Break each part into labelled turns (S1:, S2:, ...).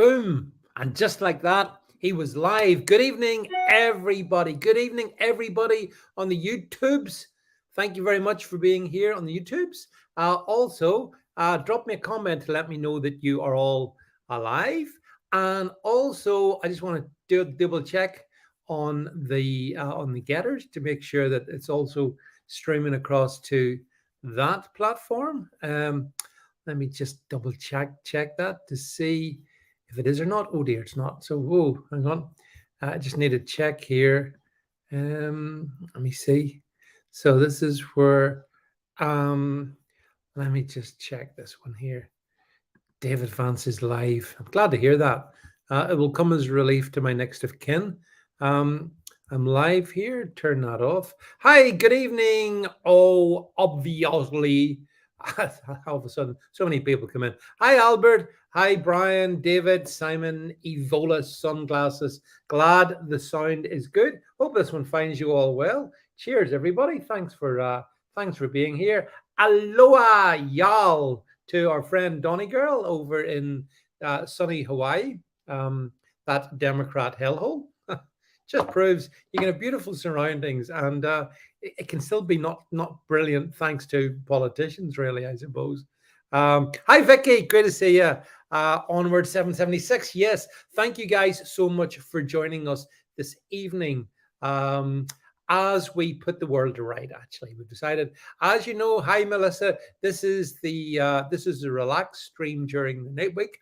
S1: Boom. And just like that, he was live. Good evening, everybody. Good evening, everybody on the YouTubes. Thank you very much for being here on the YouTubes. Also, drop me a comment to let me know that you are all alive. And also, I just want to do a double check on the Gettrs to make sure that it's also streaming across to that platform. Let me just double check that to see if it is or not. Oh dear, it's not. So whoa, hang on. I just need to check here. Let me see. So this is where let me just check this one here. David Vance is live. I'm glad to hear that. It will come as relief to my next of kin. I'm live here. Turn that off. Hi, good evening. Oh, obviously. All of a sudden, so many people come in. Hi, Albert. Hi, Brian, David, Simon, Evola, sunglasses. Glad the sound is good. Hope this one finds you all well. Cheers, everybody. Thanks for being here. Aloha, y'all, to our friend Donny Girl over in sunny Hawaii. That Democrat hellhole just proves you can have beautiful surroundings and it can still be not brilliant thanks to politicians, really, I suppose. Hi, Vicky. Great to see you. Onward 776. Yes, thank you guys so much for joining us this evening. As we put the world to right, actually, we've decided, as you know, hi Melissa, this is a relaxed stream during the night week.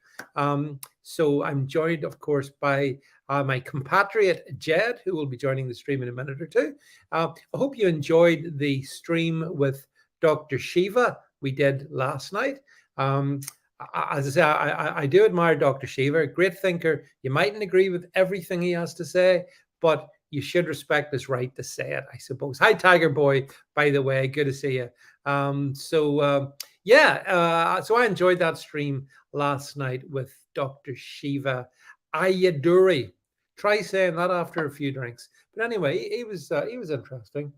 S1: So I'm joined, of course, by my compatriot Jed, who will be joining the stream in a minute or two. I hope you enjoyed the stream with Dr. Shiva we did last night. As I say, I do admire Dr. Shiva, a great thinker. You mightn't agree with everything he has to say, but you should respect his right to say it, I suppose. Hi, Tiger Boy, by the way. Good to see you. So I enjoyed that stream last night with Dr. Shiva Ayaduri. Try saying that after a few drinks. But anyway, he was interesting.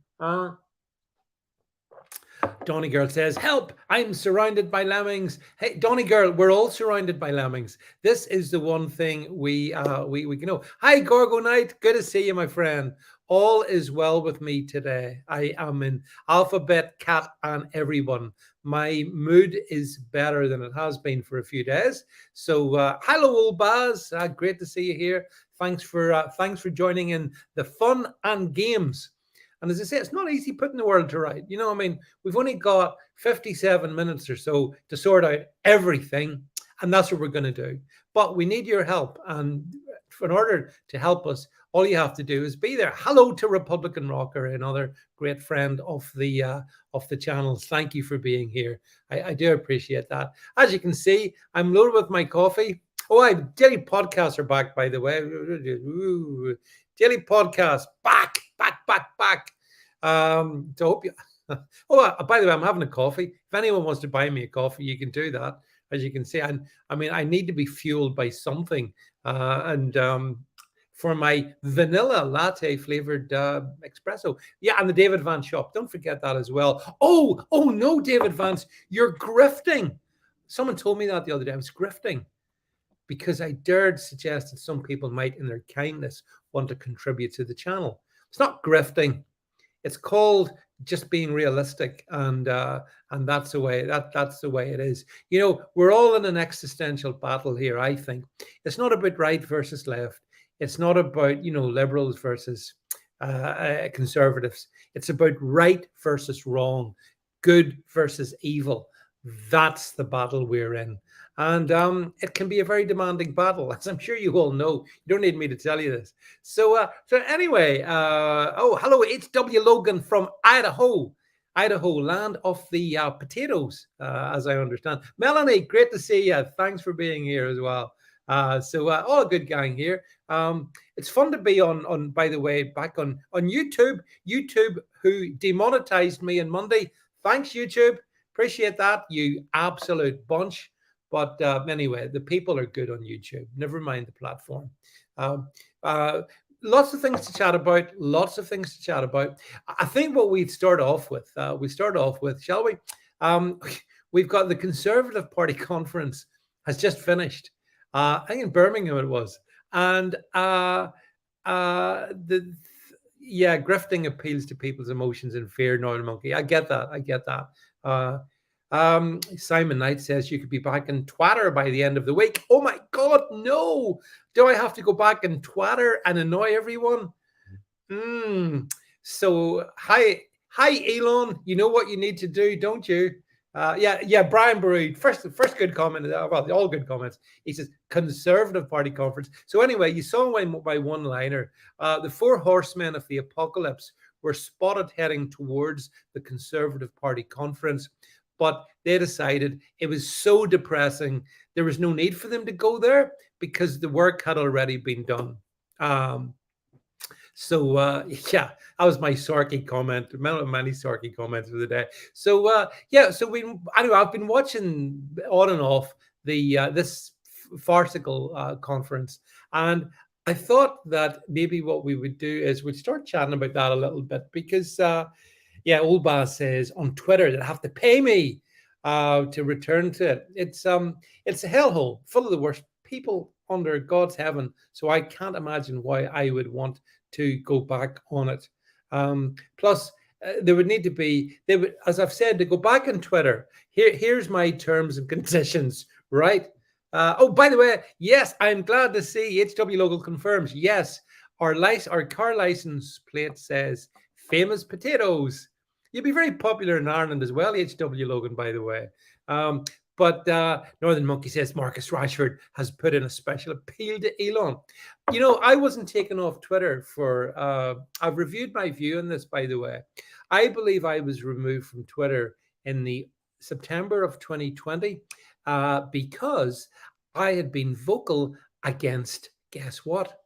S1: Donny Girl says, help, I'm surrounded by lemmings. Hey, Donny Girl, we're all surrounded by lemmings. This is the one thing we can know. Hi, Gorgo Knight. Good to see you, my friend. All is well with me today. I am in alphabet, cat, and everyone. My mood is better than it has been for a few days. So, hello, old Baz. Great to see you here. Thanks for joining in the fun and games. And as I say, it's not easy putting the world to right. You know, I mean, we've only got 57 minutes or so to sort out everything, and that's what we're going to do. But we need your help. And in order to help us, all you have to do is be there. Hello to Republican Rocker, another great friend of the channels. Thank you for being here. I do appreciate that. As you can see, I'm loaded with my coffee. Oh, Daily Podcasts are back, by the way. Ooh, Daily Podcasts, back. So hope you. Oh, by the way, I'm having a coffee. If anyone wants to buy me a coffee, you can do that. As you can see, I need to be fueled by something. For my vanilla latte flavored espresso, yeah, and the David Vance shop. Don't forget that as well. Oh no, David Vance, you're grifting. Someone told me that the other day. I was grifting because I dared suggest that some people might, in their kindness, want to contribute to the channel. It's not grifting. It's called just being realistic, and that's the way it is. You know, we're all in an existential battle here. I think it's not about right versus left. It's not about liberals versus conservatives. It's about right versus wrong, good versus evil. That's the battle we're in. And it can be a very demanding battle, as I'm sure you all know. You don't need me to tell you this. So anyway, hello, HW Logan from Idaho, land of the potatoes, as I understand. Melanie, great to see you. Thanks for being here as well. All a good gang here. It's fun to be on, by the way, back on YouTube. YouTube, who demonetized me on Monday. Thanks, YouTube. Appreciate that, you absolute bunch. But anyway, the people are good on YouTube. Never mind the platform. Lots of things to chat about. I think what we'd start off with, shall we? We've got the Conservative Party conference has just finished. I think in Birmingham it was, and the yeah, grifting appeals to people's emotions and fear. Northern Monkey, I get that. I get that. Uh, Simon Knight says you could be back in Twitter by the end of the week. Oh my God, no! Do I have to go back in Twitter and annoy everyone? So hi, Elon. You know what you need to do, don't you? Yeah. Brian Baroud. First good comment. Well, all good comments. He says Conservative Party conference. So anyway, you saw my one-liner. The four horsemen of the apocalypse were spotted heading towards the Conservative Party conference, but they decided it was so depressing. There was no need for them to go there because the work had already been done. So yeah, that was my Sarky comment. Many Sarky comments for the day. So yeah, so anyway, I've been watching on and off the this farcical conference, and I thought that maybe what we would do is we'd start chatting about that a little bit because yeah, Old Bass says on Twitter that have to pay me to return to it. It's a hellhole full of the worst people under God's heaven. So I can't imagine why I would want to go back on it. Plus, there would need to be, they would, as I've said, to go back on Twitter. Here's my terms and conditions, right? Oh, by the way, yes, I'm glad to see HW Local confirms. Yes, our car license plate says famous potatoes. You'd be very popular in Ireland as well, HW Logan, by the way. But Northern Monkey says Marcus Rashford has put in a special appeal to Elon. You know, I wasn't taken off Twitter for, I've reviewed my view on this, by the way. I believe I was removed from Twitter in the September of 2020 because I had been vocal against, guess what?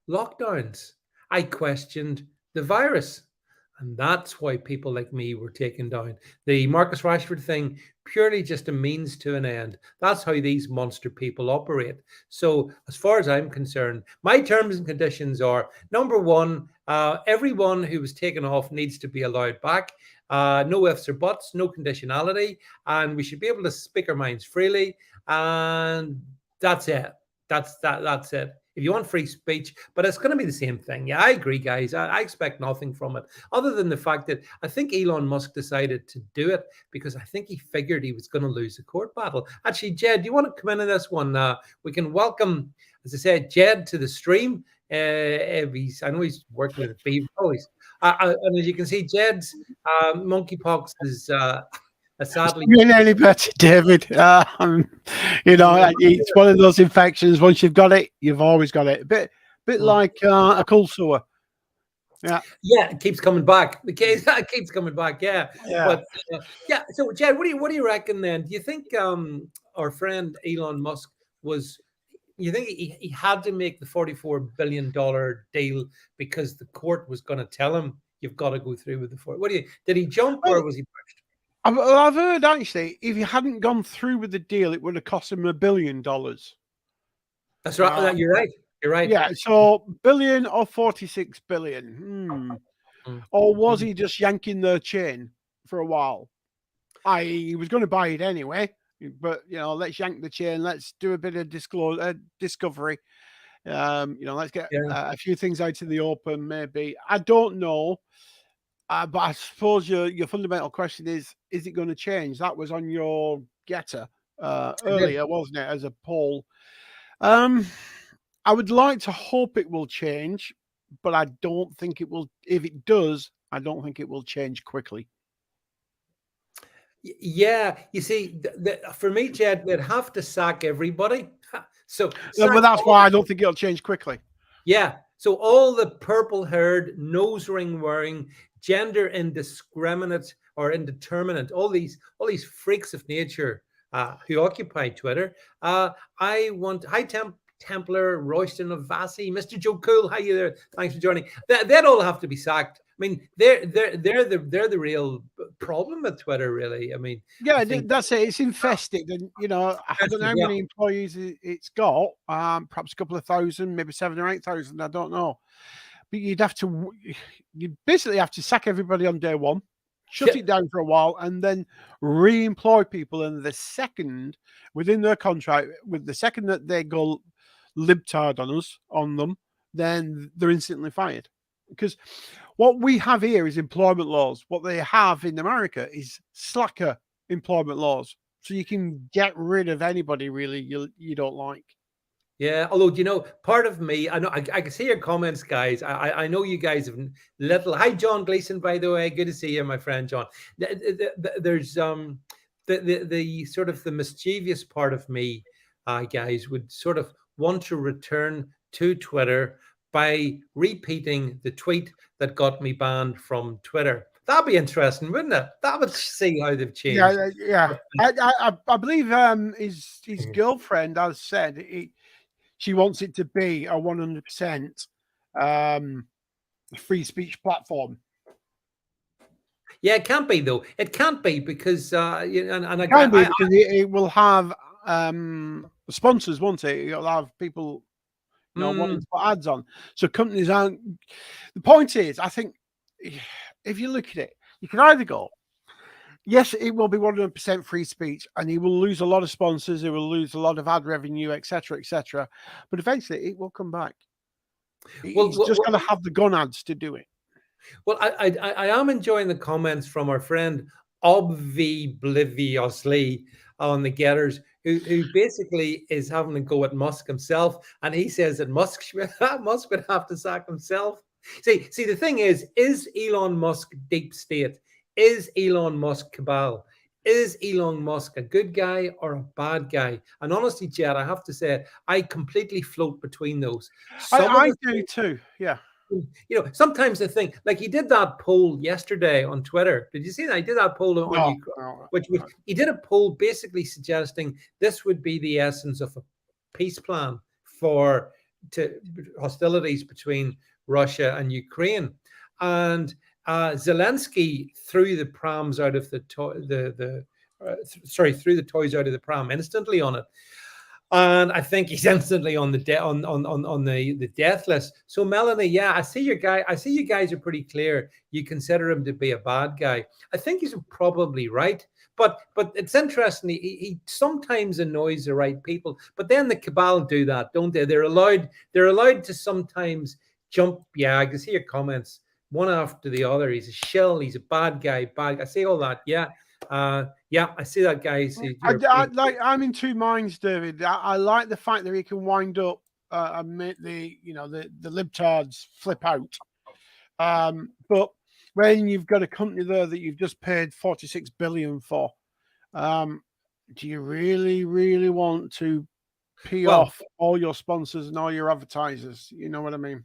S1: Lockdowns. I questioned the virus. And that's why people like me were taken down. The Marcus Rashford thing, purely just a means to an end. That's how these monster people operate. So, as far as I'm concerned, my terms and conditions are number one, everyone who was taken off needs to be allowed back. No ifs or buts, no conditionality. And we should be able to speak our minds freely. And that's it. That's it. If you want free speech, but it's going to be the same thing. Yeah, I agree, guys. I expect nothing from it other than the fact that I think Elon Musk decided to do it because I think he figured he was going to lose a court battle. Actually, Jed, do you want to come into this one? We can welcome, as I said, Jed to the stream. I know he's working with Beaver. And as you can see, Jed's monkeypox is sadly.
S2: Doing any better, David? You know, it's one of those infections. Once you've got it, you've always got it. A bit like a cold sore.
S1: Yeah, it keeps coming back. The case keeps coming back. Yeah. But yeah. So, Jed, what do you reckon then? Do you think our friend Elon Musk was? You think he had to make the $44 billion deal because the court was going to tell him you've got to go through with the court? Did he jump or was he pushed?
S2: I've heard actually, if he hadn't gone through with the deal, it would have cost him $1 billion.
S1: That's right. You're right. You're right.
S2: Yeah. So billion or 46 billion, or was he just yanking the chain for a while? He was going to buy it anyway, but you know, let's yank the chain. Let's do a bit of discovery. You know, let's get a few things out in the open. Maybe I don't know. But I suppose your fundamental question is it going to change? That was on your Gettr earlier, wasn't it, as a poll? I would like to hope it will change, but I don't think it will. If it does, I don't think it will change quickly.
S1: Yeah, you see, for me, Jed, they'd have to sack everybody. So,
S2: but that's why I don't think it'll change quickly.
S1: Yeah. So all the purple-haired, nose ring wearing, gender indiscriminate or indeterminate, all these freaks of nature who occupy Twitter. Hi Templar, Royston of Vassy, Mr. Joe Cool, hi you there. Thanks for joining. They'd all have to be sacked. I mean, they're the real problem with Twitter, really. I mean,
S2: yeah, that's it. It's infested, and you know, I don't know how many employees it's got. Perhaps a couple of thousand, maybe 7,000 or 8,000. I don't know. But you'd basically have to sack everybody on day one. shut it down for a while, and then re-employ people. And the second within their contract, with the second that they go libtard on them, then they're instantly fired. Because what we have here is employment laws. What they have in America is slacker employment laws. So you can get rid of anybody really you don't like.
S1: Yeah, although part of me, I know I can see your comments, guys. I know you guys have little. Hi, John Gleason, by the way. Good to see you, my friend John. There's the sort of the mischievous part of me, guys, would sort of want to return to Twitter by repeating the tweet that got me banned from Twitter. That'd be interesting, wouldn't it? That would see how they've changed.
S2: Yeah. I believe his girlfriend has said she wants it to be a 100% free speech platform.
S1: Yeah, it can't be though. It can't be because
S2: it will have sponsors, won't it? It'll have people wanting to put ads on. So companies aren't. The point is, I think if you look at it, you can either go, yes, it will be 100% free speech, and he will lose a lot of sponsors, he will lose a lot of ad revenue, etc., etc. But eventually, it will come back. He's just going to have the gun ads to do it.
S1: Well, I am enjoying the comments from our friend Obliviously on the Gettrs, who basically is having a go at Musk himself, and he says that Musk would have to sack himself. See, the thing is Elon Musk deep state? Is Elon Musk cabal? Is Elon Musk a good guy or a bad guy? And honestly, Jed, I have to say, I completely float between those.
S2: I do too, yeah.
S1: Sometimes I think, like he did that poll yesterday on Twitter. Did you see that? He did that poll on Ukraine, he did a poll basically suggesting this would be the essence of a peace plan for hostilities between Russia and Ukraine. And Zelensky threw the prams out of threw the toys out of the pram instantly on it. And I think he's instantly on the death list. So Melanie, yeah, I see you guys are pretty clear. You consider him to be a bad guy. I think he's probably right. But it's interesting. He sometimes annoys the right people. But then the cabal do that, don't they? They're allowed to sometimes jump. Yeah, I can see your comments one after the other. He's a shill. He's a bad guy. I see all that. Yeah. Yeah, I see that, guys.
S2: I'm in two minds, David. I like the fact that he can wind up and make the libtards flip out. But when you've got a company there that you've just paid $46 billion for, do you really, really want to pee off all your sponsors and all your advertisers? You know what I mean?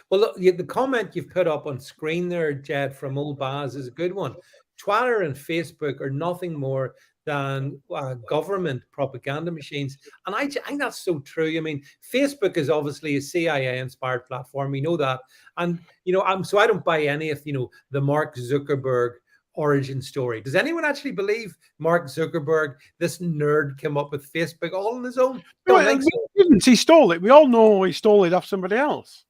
S1: Well, look, the comment you've put up on screen there, Jed, from Old Baz is a good one. Twitter and Facebook are nothing more than government propaganda machines. And I think that's so true. I mean, Facebook is obviously a CIA-inspired platform. We know that. And, so I don't buy any of, the Mark Zuckerberg origin story. Does anyone actually believe Mark Zuckerberg, this nerd, came up with Facebook all on his own? Don't think so.
S2: He stole it. We all know he stole it off somebody else.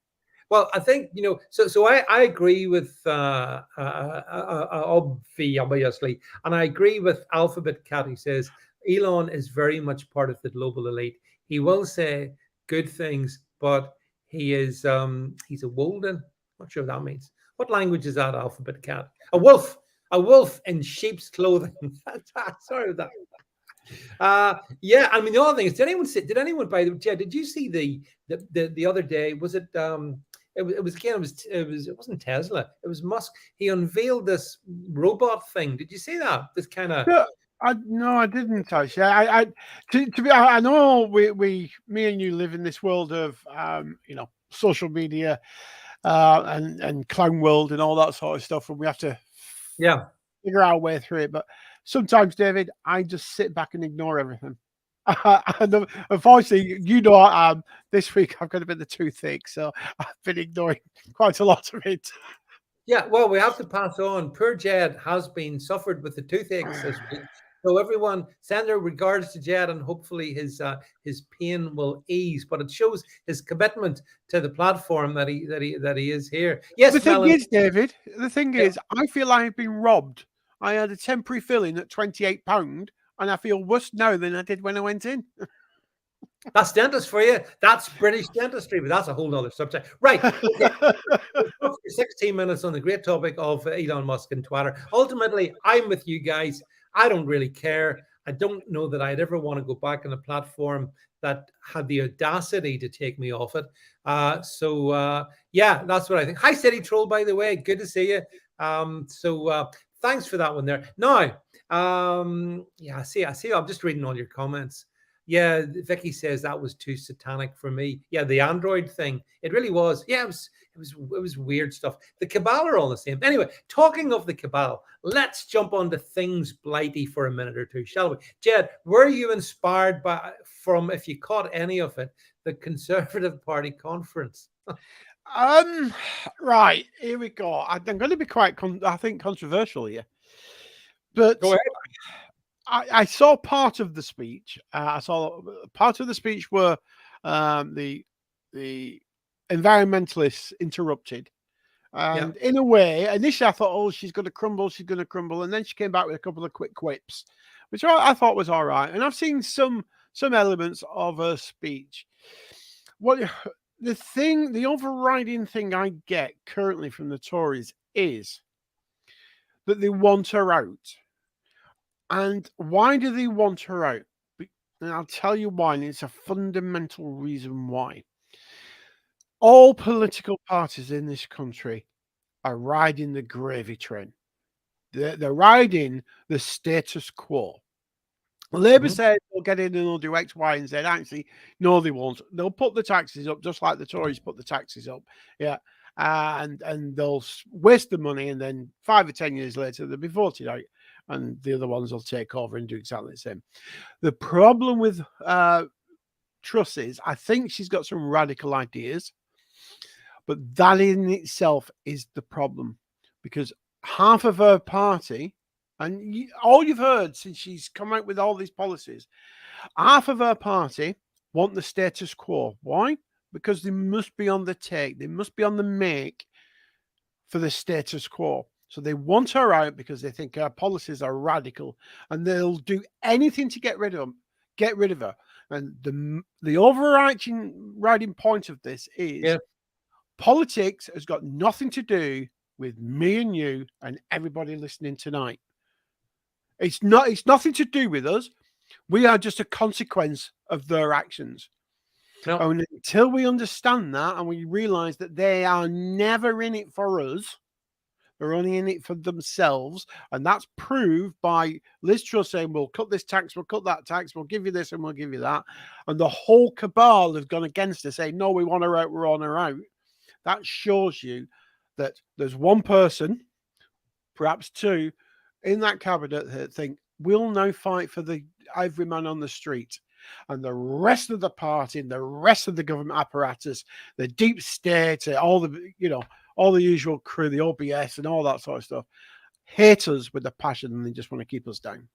S1: Well, I think, so I agree with obviously, and I agree with Alphabet Cat, who says Elon is very much part of the global elite. He will say good things, but he's a Walden. Not sure what that means. What language is that, Alphabet Cat? A wolf in sheep's clothing. Sorry about that. Yeah, I mean, the other thing is, did anyone by the way, did you see the other day, was it it wasn't Tesla, it was Musk. He unveiled this robot thing. Did you see that? This kind of
S2: no, I didn't actually. I know me and you live in this world of social media and clown world and all that sort of stuff, and we have to figure our way through it. But sometimes, David, I just sit back and ignore everything. And unfortunately, this week I've got a bit of the toothache, so I've been ignoring quite a lot of it.
S1: Yeah, well, we have to pass on. Poor Jed has been suffered with the toothaches this week. So everyone send their regards to Jed, and hopefully his pain will ease. But it shows his commitment to the platform that he is here. Yes,
S2: The thing
S1: Melanie.
S2: is, David, the thing
S1: Yeah.
S2: is, I feel I've been robbed. I had a temporary filling at £28, and I feel worse now than I did when I went in.
S1: That's dentist for you. That's British dentistry, but that's a whole other subject. Right. Okay. We've talked for 16 minutes on the great topic of Elon Musk and Twitter. Ultimately, I'm with you guys. I don't really care. I don't know that I'd ever want to go back on a platform that had the audacity to take me off it. Yeah, that's what I think. Hi, City Troll, by the way. Good to see you. Thanks for that one there. Now, yeah, I see. I'm just reading all your comments. Yeah, Vicky says that was too satanic for me. Yeah, the Android thing. It really was. Yeah, it was weird stuff. The cabal are all the same. Anyway, talking of the cabal, let's jump on to things blighty for a minute or two, shall we? Jed, were you inspired from, if you caught any of it, the Conservative Party conference?
S2: Right, here we go. I'm going to be quite, I think, controversial here. But
S1: Go ahead.
S2: I saw part of the speech. I saw part of the speech where the environmentalists interrupted. And in a way, initially I thought, oh, she's going to crumble. And then she came back with a couple of quick quips, which I thought was all right. And I've seen some elements of her speech. The overriding thing I get currently from the Tories is that they want her out. And why do they want her out? And I'll tell you why, and it's a fundamental reason why. All political parties in this country are riding the gravy train. They're riding the status quo. Labour said they'll get in and they'll do X, Y, and Z. Actually, no, they won't. They'll put the taxes up just like the Tories put the taxes up. Yeah. And they'll waste the money, and then 5 or 10 years later, they'll be voted out, and the other ones will take over and do exactly the same. The problem with Truss is, I think she's got some radical ideas, but that in itself is the problem, because half of her party, and all you've heard since she's come out with all these policies, half of her party want the status quo. Why? Because they must be on the take. They must be on the make for the status quo. So they want her out because they think her policies are radical, and they'll do anything to get rid of her. And the overriding point of this is politics has got nothing to do with me and you and everybody listening tonight. It's nothing to do with us. We are just a consequence of their actions.
S1: No.
S2: And until we understand that and we realize that they are never in it for us, they're only in it for themselves. And that's proved by Liz Truss saying, we'll cut this tax, we'll cut that tax, we'll give you this and we'll give you that. And the whole cabal have gone against her, saying, no, we want her out, we're on her out. That shows you that there's one person, perhaps two, in that cabinet that think, we'll now fight for the every man on the street. And the rest of the party and the rest of the government apparatus, the deep state, all the usual crew, the OBS and all that sort of stuff, hate us with a passion, and they just want to keep us down.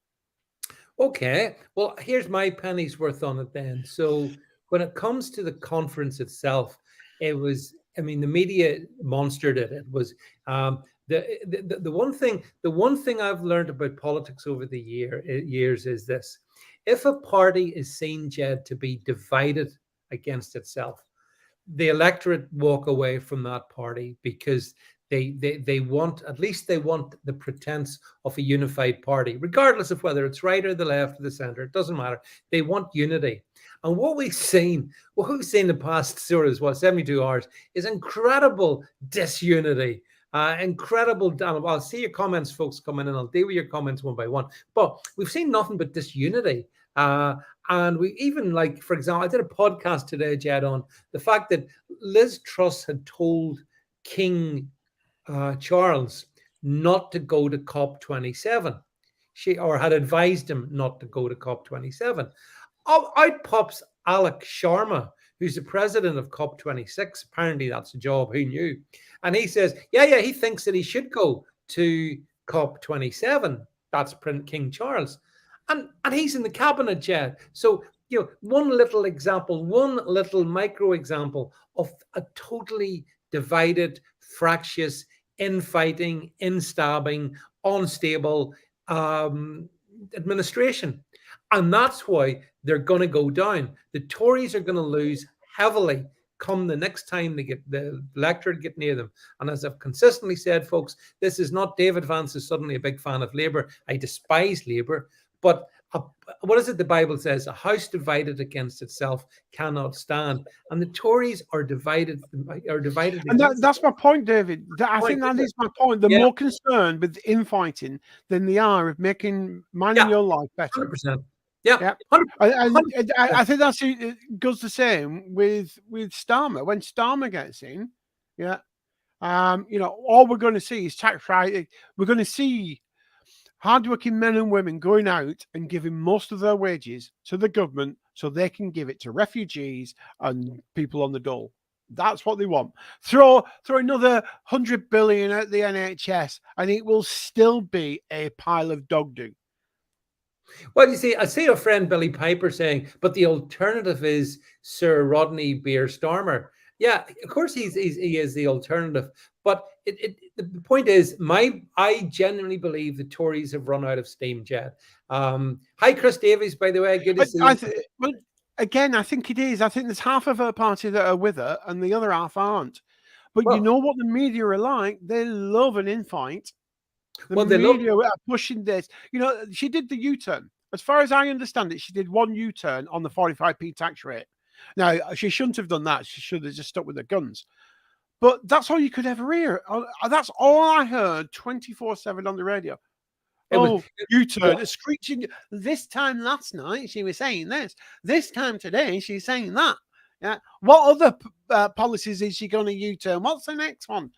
S1: Okay. Well, here's my penny's worth on it then. So when it comes to the conference itself, it was, I mean, the media monstered it. It was the one thing I've learned about politics over the years is this: if a party is seen, Jed, to be divided against itself, the electorate walk away from that party because they want, at least they want the pretense of a unified party, regardless of whether it's right or the left or the center. It doesn't matter. They want unity. And what we've seen the past sort of 72 hours is incredible disunity. Incredible. I'll see your comments, folks, coming in. I'll deal with your comments one by one. But we've seen nothing but disunity. And we even, like, for example, I did a podcast today, Jed, on the fact that Liz Truss had told King Charles not to go to COP27. Or had advised him not to go to COP27. Out pops Alok Sharma, who's the president of COP26. Apparently that's a job. Who knew? And he says, yeah, he thinks that he should go to COP27. That's King Charles. And he's in the cabinet, Jed. So, one little example, one little micro example of a totally divided, fractious, infighting, instabbing, unstable administration. And that's why they're going to go down. The Tories are going to lose heavily come the next time they get the electorate get near them. And as I've consistently said, folks, this is not David Vance is suddenly a big fan of Labour. I despise Labour, but what is it the Bible says? A house divided against itself cannot stand. And the Tories are divided.
S2: And that's my point, David. I think that is my point. They're more concerned with infighting than they are of minding your life better.
S1: 100%. Yeah.
S2: I think it goes the same with Starmer. When Starmer gets in, all we're going to see is tax right. We're going to see hardworking men and women going out and giving most of their wages to the government so they can give it to refugees and people on the dole. That's what they want. Throw another 100 billion at the NHS and it will still be a pile of dog do.
S1: Well, you see, I see a friend Billy Piper saying, but the alternative is Sir Rodney Beer Starmer. Yeah, of course he is the alternative. But the point is, I genuinely believe the Tories have run out of steam, Jed. Hi, Chris Davies, by the way. Good to see you.
S2: Well, again, I think it is. I think there's half of her party that are with her and the other half aren't. But you know what the media are like? They love an infight. The media are pushing this. She did the U-turn. As far as I understand it, she did one U-turn on the 45p tax rate. Now, she shouldn't have done that. She should have just stuck with her guns. But that's all you could ever hear. That's all I heard 24/7 on the radio. U-turn, screeching. This time last night, she was saying this. This time today, she's saying that. Yeah. What other policies is she going to U-turn? What's the next one?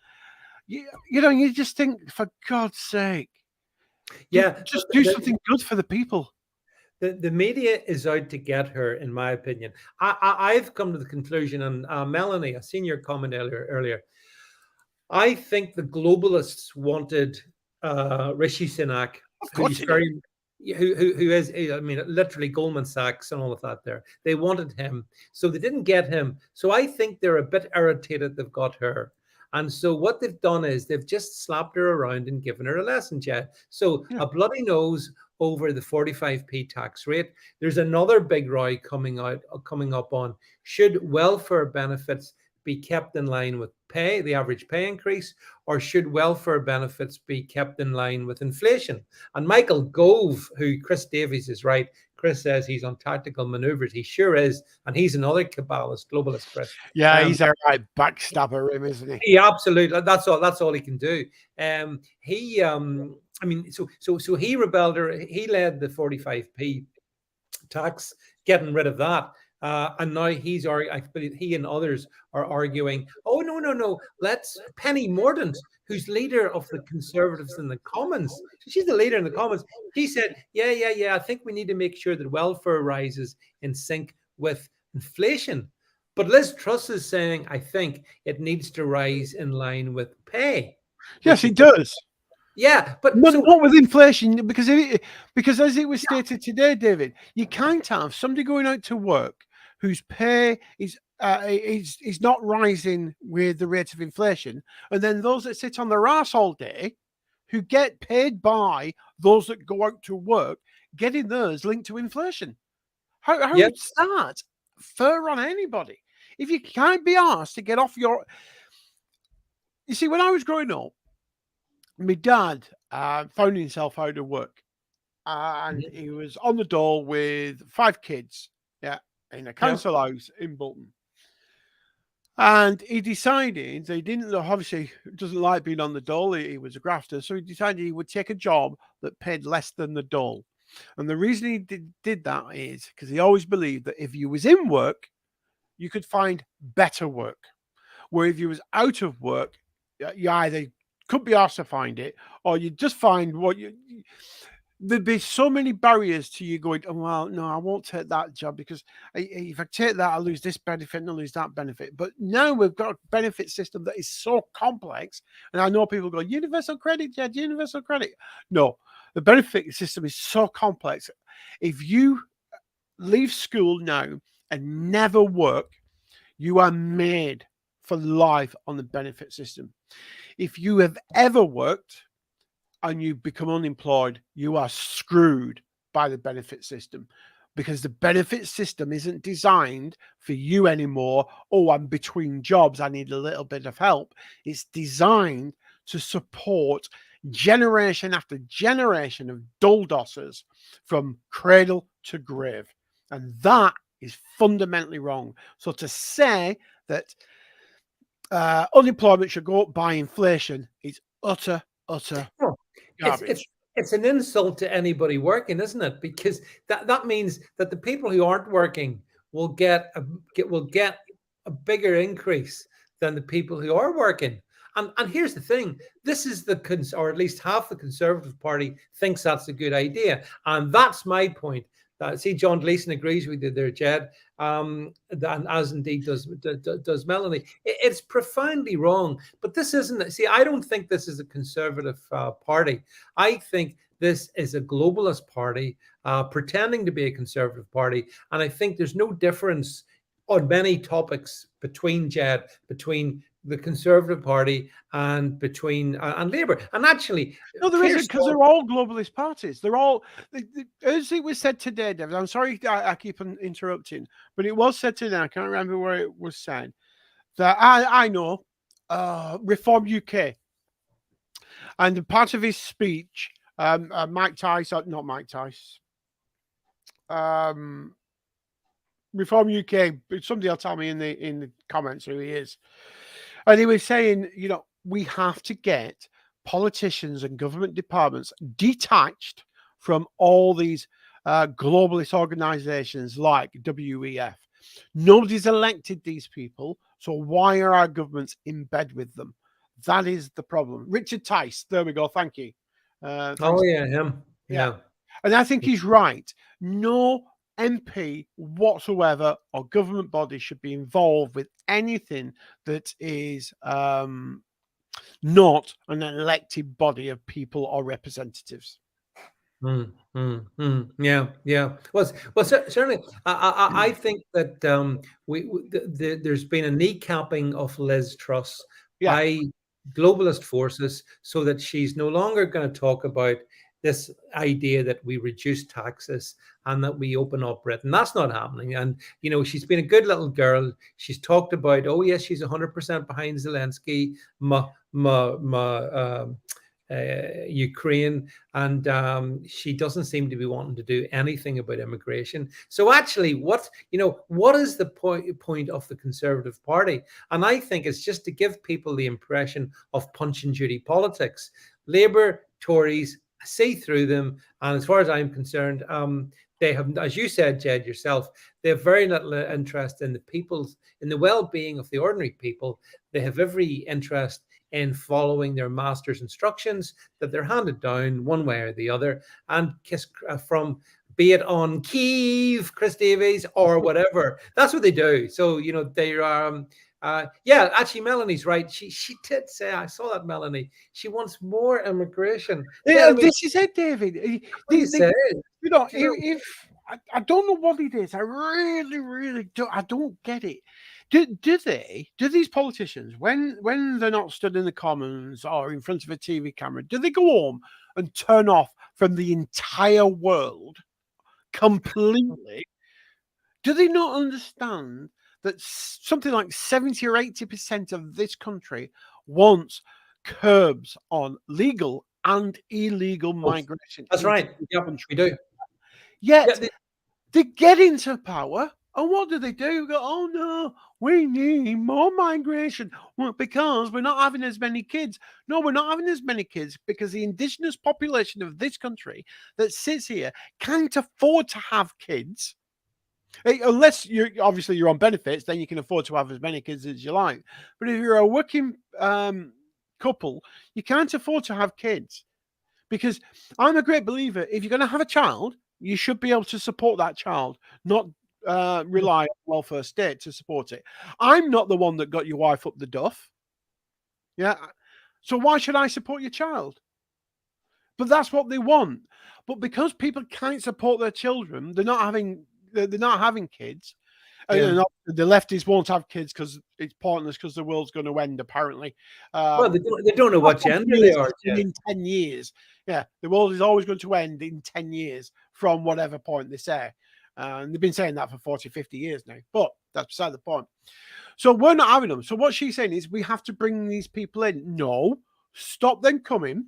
S2: You just think, for God's sake, just do something good for the people.
S1: The media is out to get her, in my opinion. I've come to the conclusion, and Melanie, a senior comment earlier, I think the globalists wanted Rishi Sunak, who is, I mean, literally Goldman Sachs and all of that there. They wanted him, so they didn't get him. So I think they're a bit irritated they've got her. And so what they've done is they've just slapped her around and given her a lesson, Jed. So a bloody nose over the 45p tax rate. There's another big row coming up on should welfare benefits be kept in line with pay, the average pay increase, or should welfare benefits be kept in line with inflation? And Michael Gove, who Chris Davies is right, Chris says he's on tactical maneuvers. He sure is. And he's another cabalist, globalist, Chris.
S2: Yeah, he's a right backstabber, isn't he?
S1: He absolutely, that's all he can do. So he rebelled, or he led the 45p tax, getting rid of that. And now I believe he and others are arguing, oh, no, let's Penny Mordaunt, who's leader of the Conservatives in the Commons. She's the leader in the Commons. She said, yeah, I think we need to make sure that welfare rises in sync with inflation. But Liz Truss is saying, I think it needs to rise in line with pay.
S2: Yes, it does.
S1: Yeah, but
S2: not with inflation, because as it was stated today, David, you can't have somebody going out to work whose pay is not rising with the rate of inflation, and then those that sit on their arse all day, who get paid by those that go out to work, getting theirs linked to inflation. How is that fair on anybody? If you can't be asked to get off your... You see, when I was growing up, my dad found himself out of work, and he was on the dole with 5 kids, in a council house in Bolton. And he decided he obviously doesn't like being on the dole. He was a grafter, so he decided he would take a job that paid less than the dole. And the reason he did that is because he always believed that if you was in work, you could find better work. Where if you was out of work, you either could be asked to find it, or you just find there'd be so many barriers to you going, oh, well, no, I won't take that job because if I take that, I'll lose this benefit and I'll lose that benefit. But now we've got a benefit system that is so complex. And I know people go, universal credit, Jed, universal credit. No, the benefit system is so complex. If you leave school now and never work, you are made for life on the benefit system. If you have ever worked and you become unemployed, you are screwed by the benefit system, because the benefit system isn't designed for you anymore. Oh, I'm between jobs, I need a little bit of help. It's designed to support generation after generation of duldossers from cradle to grave. And that is fundamentally wrong. So to say that unemployment should go up by inflation is utter
S1: Well,
S2: garbage.
S1: it's an insult to anybody working, isn't it? Because that means that the people who aren't working will get a bigger increase than the people who are working. And here's the thing: this is or at least half the Conservative Party thinks that's a good idea, and that's my point. See, John Gleeson agrees with you there, Jed, and as indeed does Melanie. It's profoundly wrong, but this isn't. See, I don't think this is a Conservative party. I think this is a globalist party pretending to be a Conservative party, and I think there's no difference on many topics between the Conservative Party and between and Labour. And actually,
S2: no, there isn't, because they're all globalist parties. They're all, as it was said today, David. I'm sorry I keep on interrupting, but it was said today. I can't remember where it was said that I know Reform UK, and part of his speech, Mike Tice, not Mike Tice, Reform UK. Somebody will tell me in the comments who he is. And he was saying, we have to get politicians and government departments detached from all these globalist organizations like WEF. Nobody's elected these people, so why are our governments in bed with them? That is the problem. Richard Tice, there we go. Thank you.
S1: Him. Yeah.
S2: And I think he's right. No MP whatsoever or government body should be involved with anything that is not an elected body of people or representatives.
S1: Yeah. Well, certainly, I think that there's been a kneecapping of Liz Truss by globalist forces, so that she's no longer going to talk about this idea that we reduce taxes and that we open up Britain. That's not happening. And, she's been a good little girl. She's talked about, oh, yes, she's 100% behind Zelensky, Ukraine, and she doesn't seem to be wanting to do anything about immigration. So actually, what is the point of the Conservative Party? And I think it's just to give people the impression of punch and judy politics. Labour, Tories, see through them, and as far as I'm concerned, they have, as you said, Jed, yourself, they have very little interest in the well-being of the ordinary people. They have every interest in following their master's instructions that they're handed down one way or the other, and kiss from, be it on Kyiv, Chris Davies, or whatever. That's what they do. So they are. Actually, Melanie's right. She did say, I saw that, Melanie. She wants more immigration.
S2: Yeah, this is it, David.
S1: If
S2: I don't know what it is, I really don't. I don't get it. Do these politicians, when they're not stood in the Commons or in front of a TV camera, do they go home and turn off from the entire world completely? Do they not understand that something like 70 or 80% of this country wants curbs on legal and illegal migration?
S1: That's right. Yeah, we do.
S2: Yet they get into power, and what do? Go, oh no, we need more migration. Well, because we're not having as many kids. No, we're not having as many kids because the indigenous population of this country that sits here can't afford to have kids. Unless you're on benefits, then you can afford to have as many kids as you like. But if you're a working couple, you can't afford to have kids. Because I'm a great believer, if you're going to have a child, you should be able to support that child, not rely on the welfare state to support it. I'm not the one that got your wife up the duff. Yeah. So why should I support your child? But that's what they want. But because people can't support their children, they're not having kids.
S1: Yeah.
S2: And the lefties won't have kids because it's pointless because the world's going to end, apparently.
S1: Well, they don't know what gender they
S2: Years,
S1: are, Jed.
S2: in 10 years. Yeah, the world is always going to end in 10 years from whatever point they say. And they've been saying that for 40, 50 years now. But that's beside the point. So we're not having them. So what she's saying is we have to bring these people in. No, stop them coming.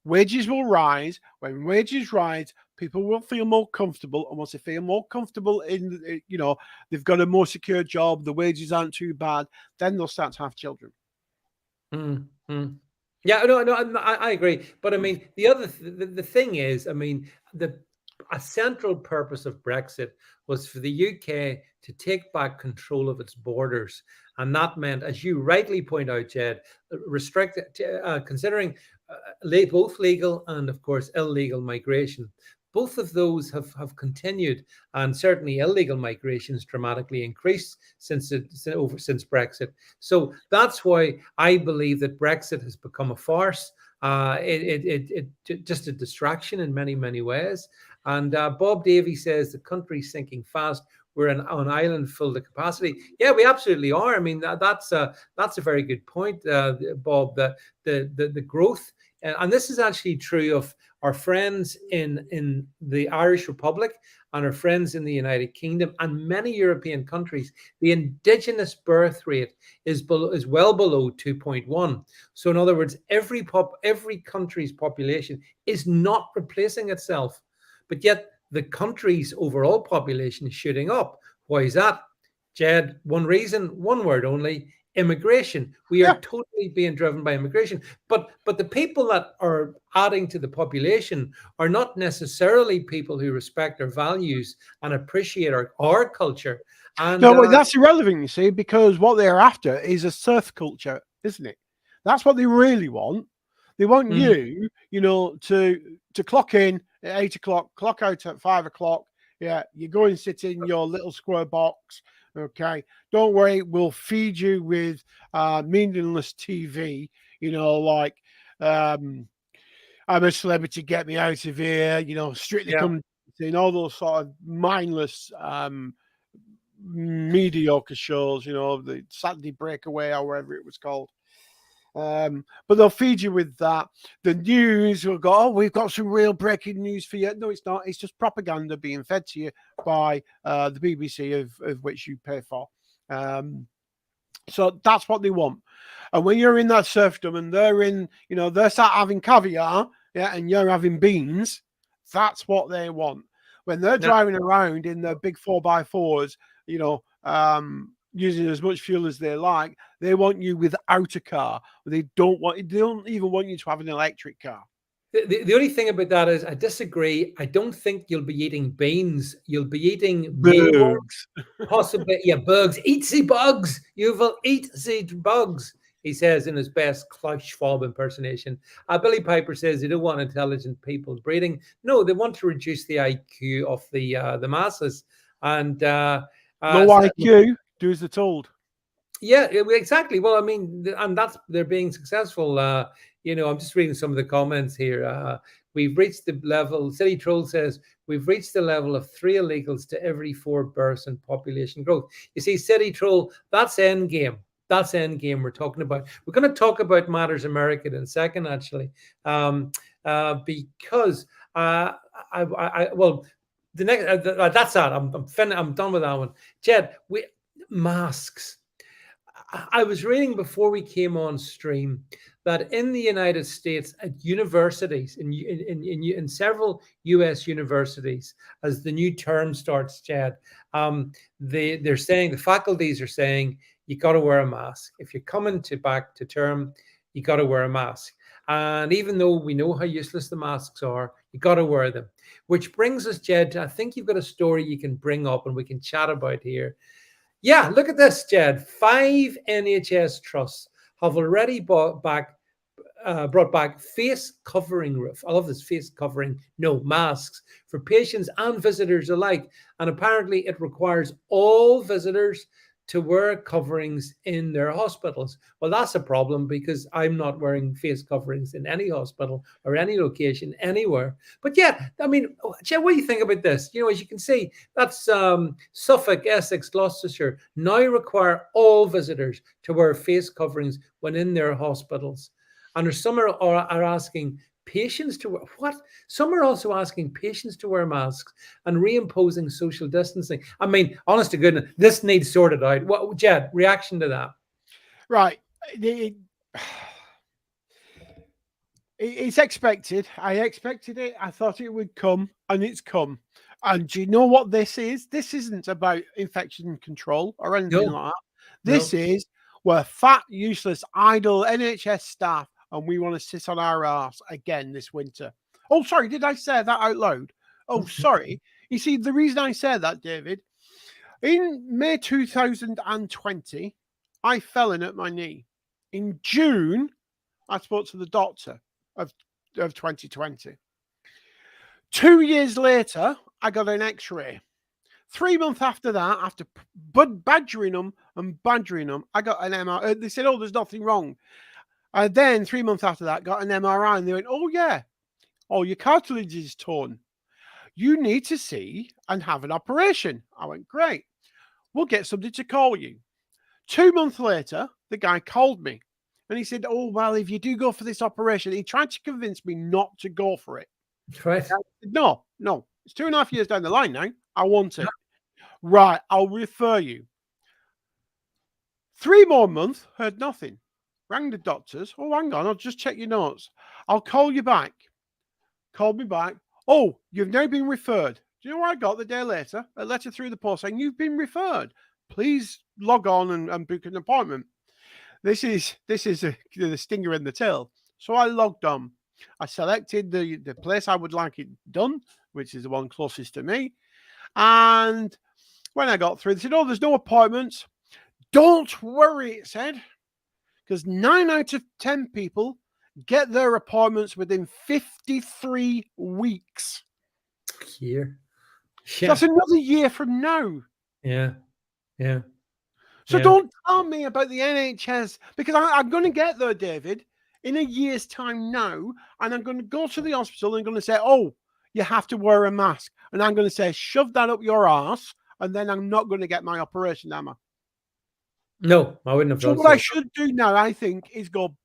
S2: Wages will rise. When wages rise, people will feel more comfortable. And once they feel more comfortable they've got a more secure job, the wages aren't too bad, then they'll start to have children.
S1: Mm-hmm. Yeah, no, I agree. But I mean, the thing is, I mean, a central purpose of Brexit was for the UK to take back control of its borders, and that meant, as you rightly point out, Jed, considering both legal and, of course, illegal migration. Both of those have continued, and certainly illegal migration has dramatically increased since Brexit. So that's why I believe that Brexit has become a farce. It just a distraction in many ways. And Bob Davey says the country's sinking fast. We're an island full to capacity. Yeah, we absolutely are. I mean, that's a very good point, Bob. The growth, and this is actually true of our friends in the Irish Republic and our friends in the United Kingdom and many European countries. The indigenous birth rate is well below 2.1. So in other words, every country's population is not replacing itself, but yet the country's overall population is shooting up. Why is that, Jed? One reason, one word only: immigration. We are totally being driven by immigration. But the people that are adding to the population are not necessarily people who respect our values and appreciate our culture. And
S2: no, that's irrelevant, you see, because what they're after is a serf culture, isn't it? That's what they really want. They want you, to clock in at 8 o'clock, clock out at 5 o'clock. Yeah, you go and sit in your little square box. Okay, don't worry, we'll feed you with meaningless TV. Like I'm a Celebrity, Get Me Out of Here. Strictly Come Dancing, all those sort of mindless, mediocre shows. The Saturday Breakaway or whatever it was called. But they'll feed you with that. The news will go, oh, we've got some real breaking news for you. No, it's not. It's just propaganda being fed to you by the BBC, of which you pay for. So that's what they want. And when you're in that serfdom and they start having caviar, and you're having beans, that's what they want. When they're driving around in their big 4x4s, using as much fuel as they like, they want you without a car. They don't even want you to have an electric car.
S1: The only thing about that is I disagree. I don't think you'll be eating beans. You'll be eating
S2: bugs.
S1: Possibly, bugs. Eat the bugs. You will eat the bugs, he says in his best Klaus Schwab impersonation. Billy Piper says they don't want intelligent people breeding. No, they want to reduce the IQ of the masses. And
S2: no IQ. Do as they're told.
S1: Yeah, exactly. Well, I mean, and they're being successful. I'm just reading some of the comments here. We've reached the level, City Troll says, we've reached the level of 3 illegals to every 4 births and population growth. You see, City Troll, that's endgame. That's endgame we're talking about. We're going to talk about Matters America in a second, actually, because the next that's that. I'm done with that one. Jed, masks. I was reading before we came on stream that in the United States, at universities, in several US universities, as the new term starts, Jed, they're saying, the faculties are saying, you got to wear a mask. If you're coming back to term, you got to wear a mask. And even though we know how useless the masks are, you got to wear them. Which brings us, Jed, I think you've got a story you can bring up and we can chat about here. Yeah, look at this, Jed. 5 NHS trusts have already brought back face covering. I love this, face covering, no masks for patients and visitors alike. And apparently, it requires all visitors to wear coverings in their hospitals. Well, that's a problem because I'm not wearing face coverings in any hospital or any location anywhere. But yeah, I mean, Jen, what do you think about this? You know, as you can see, that's Suffolk, Essex, Gloucestershire now require all visitors to wear face coverings when in their hospitals. And there's some are asking patients to wear what? Some are also asking patients to wear masks and reimposing social distancing. I mean, honest to goodness, this needs sorted out. What, Jed, reaction to that?
S2: Right. It's expected. I expected it. I thought it would come, and it's come. And do you know what this is? This isn't about infection control or anything
S1: No,
S2: like that.
S1: no.
S2: This is we're fat, useless, idle NHS staff, and we want to sit on our arse again this winter. Oh, sorry, did I say that out loud? Oh, sorry. You see, the reason I said that, David, in May 2020, I fell in at my knee. In June, I spoke to the doctor of 2020. 2 years later, I got an x-ray. 3 months after that, after badgering them and badgering them, I got an MRI. They said, oh, there's nothing wrong. Then 3 months after that, got an MRI, and they went, oh, yeah, oh, your cartilage is torn. You need to see and have an operation. I went, great. We'll get somebody to call you. 2 months later, the guy called me. And he said, oh, well, if you do go for this operation, he tried to convince me not to go for it.
S1: Right.
S2: Said, no, it's 2.5 years down the line now. I want it. Right, I'll refer you. 3 more months, heard nothing. Rang the doctors. Oh, hang on, I'll just check your notes. I'll call you back. Called me back. Oh, you've now been referred. Do you know what I got the day later? A letter through the post saying you've been referred. Please log on and book an appointment. This is the stinger in the tail. So I logged on. I selected the place I would like it done, which is the one closest to me. And when I got through, they said, oh, there's no appointments. Don't worry, it said, because 9 out of 10 people get their appointments within 53 weeks.
S1: Year.
S2: Yeah. That's another year from now.
S1: Yeah.
S2: So don't tell me about the NHS, because I'm going to get there, David, in a year's time now, and I'm going to go to the hospital and I'm going to say, oh, you have to wear a mask. And I'm going to say, shove that up your arse, and then I'm not going to get my operation, am I?
S1: No, I wouldn't have
S2: thought so. So what I should do now, I think, is go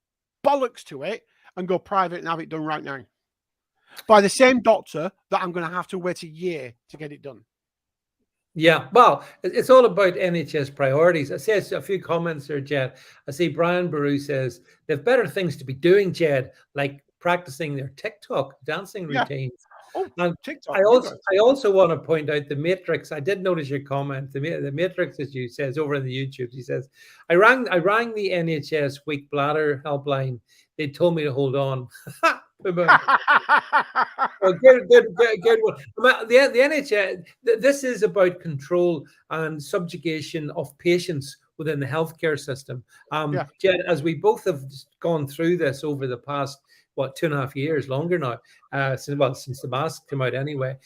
S2: bollocks to it and go private and have it done right now. By the same doctor that I'm going to have to wait a year to get it done.
S1: Yeah, well, it's all about NHS priorities. I see a few comments there, Jed. I see Brian Baru says they've better things to be doing, Jed, like practicing their TikTok dancing routines.
S2: Oh,
S1: and
S2: TikTok.
S1: I also want to point out the Matrix. I did notice your comment. The Matrix, as you says over in the YouTube, he says, I rang the NHS weak bladder helpline. They told me to hold on. Oh, good one. The NHS, this is about control and subjugation of patients within the healthcare system. Jed, as we both have gone through this over the past, 2.5 years, longer now, since the masks came out anyway,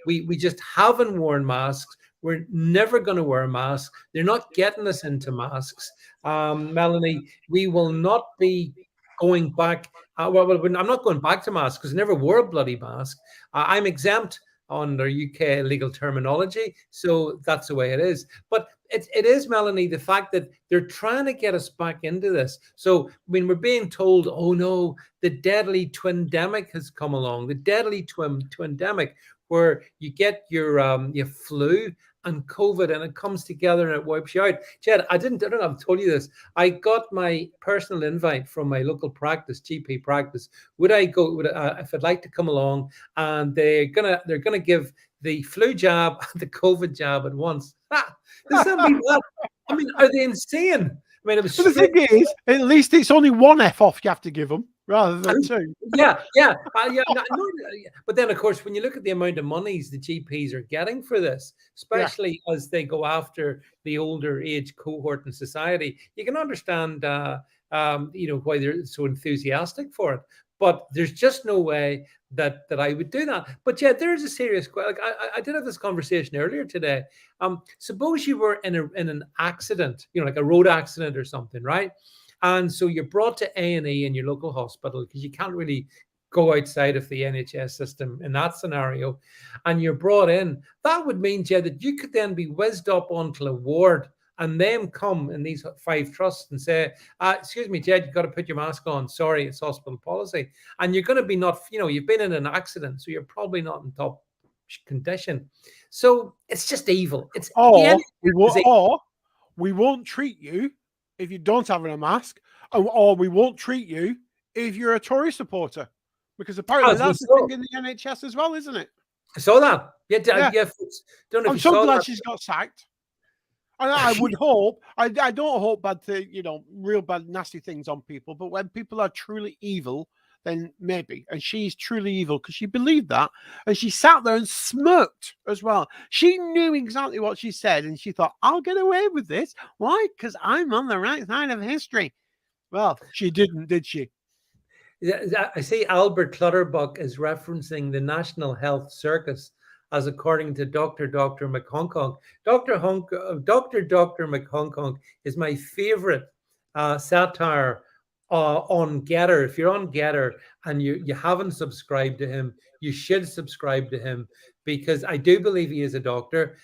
S1: we just haven't worn masks. We're never going to wear masks. They're not getting us into masks. Melanie, we will not be going back. I'm not going back to masks because I never wore a bloody mask. I'm exempt under UK legal terminology, so that's the way it is. But it is, Melanie, the fact that they're trying to get us back into this. So, I mean, we're being told, oh no, the deadly twindemic has come along. The deadly twindemic, where you get your flu and COVID, and it comes together and it wipes you out. Jed, I don't know if I've told you this. I got my personal invite from my local practice, GP practice. Would I go? If I'd like to come along, and they're gonna give the flu jab and the COVID jab at once. Does that mean that? I mean, are they insane? I mean,
S2: the thing is, at least it's only one F off you have to give them rather than two.
S1: Yeah. But then, of course, when you look at the amount of monies the GPs are getting for this, especially as they go after the older age cohort in society, you can understand, why they're so enthusiastic for it. But there's just no way that I would do that. But yeah, there is a serious question. Like I did have this conversation earlier today. Suppose you were in an accident, you know, like a road accident or something, right? And so you're brought to A&E in your local hospital because you can't really go outside of the NHS system in that scenario, and you're brought in. That would mean, Jed, that you could then be whizzed up onto a ward and them come in these 5 trusts and say, excuse me, Jed, you've got to put your mask on. Sorry, it's hospital policy. And you're going to be not, you know, you've been in an accident, so you're probably not in top condition. So it's just evil. It's
S2: or we won't treat you if you don't have a mask, or we won't treat you if you're a Tory supporter. Because apparently that's the thing in the NHS as well, isn't it?
S1: I saw that. Yeah. Don't know if
S2: I'm so glad she's got sacked. And I would hope, I don't hope bad things, you know, real bad, nasty things on people. But when people are truly evil, then maybe. And she's truly evil because she believed that. And she sat there and smirked as well. She knew exactly what she said. And she thought, I'll get away with this. Why? Because I'm on the right side of history. Well, she didn't, did she?
S1: I see Albert Clutterbuck is referencing the National Health Circus as according to Dr. McHonkonk. Dr. McHonkonk is my favorite satire on Gettr. If you're on Gettr and you haven't subscribed to him, you should subscribe to him because I do believe he is a doctor.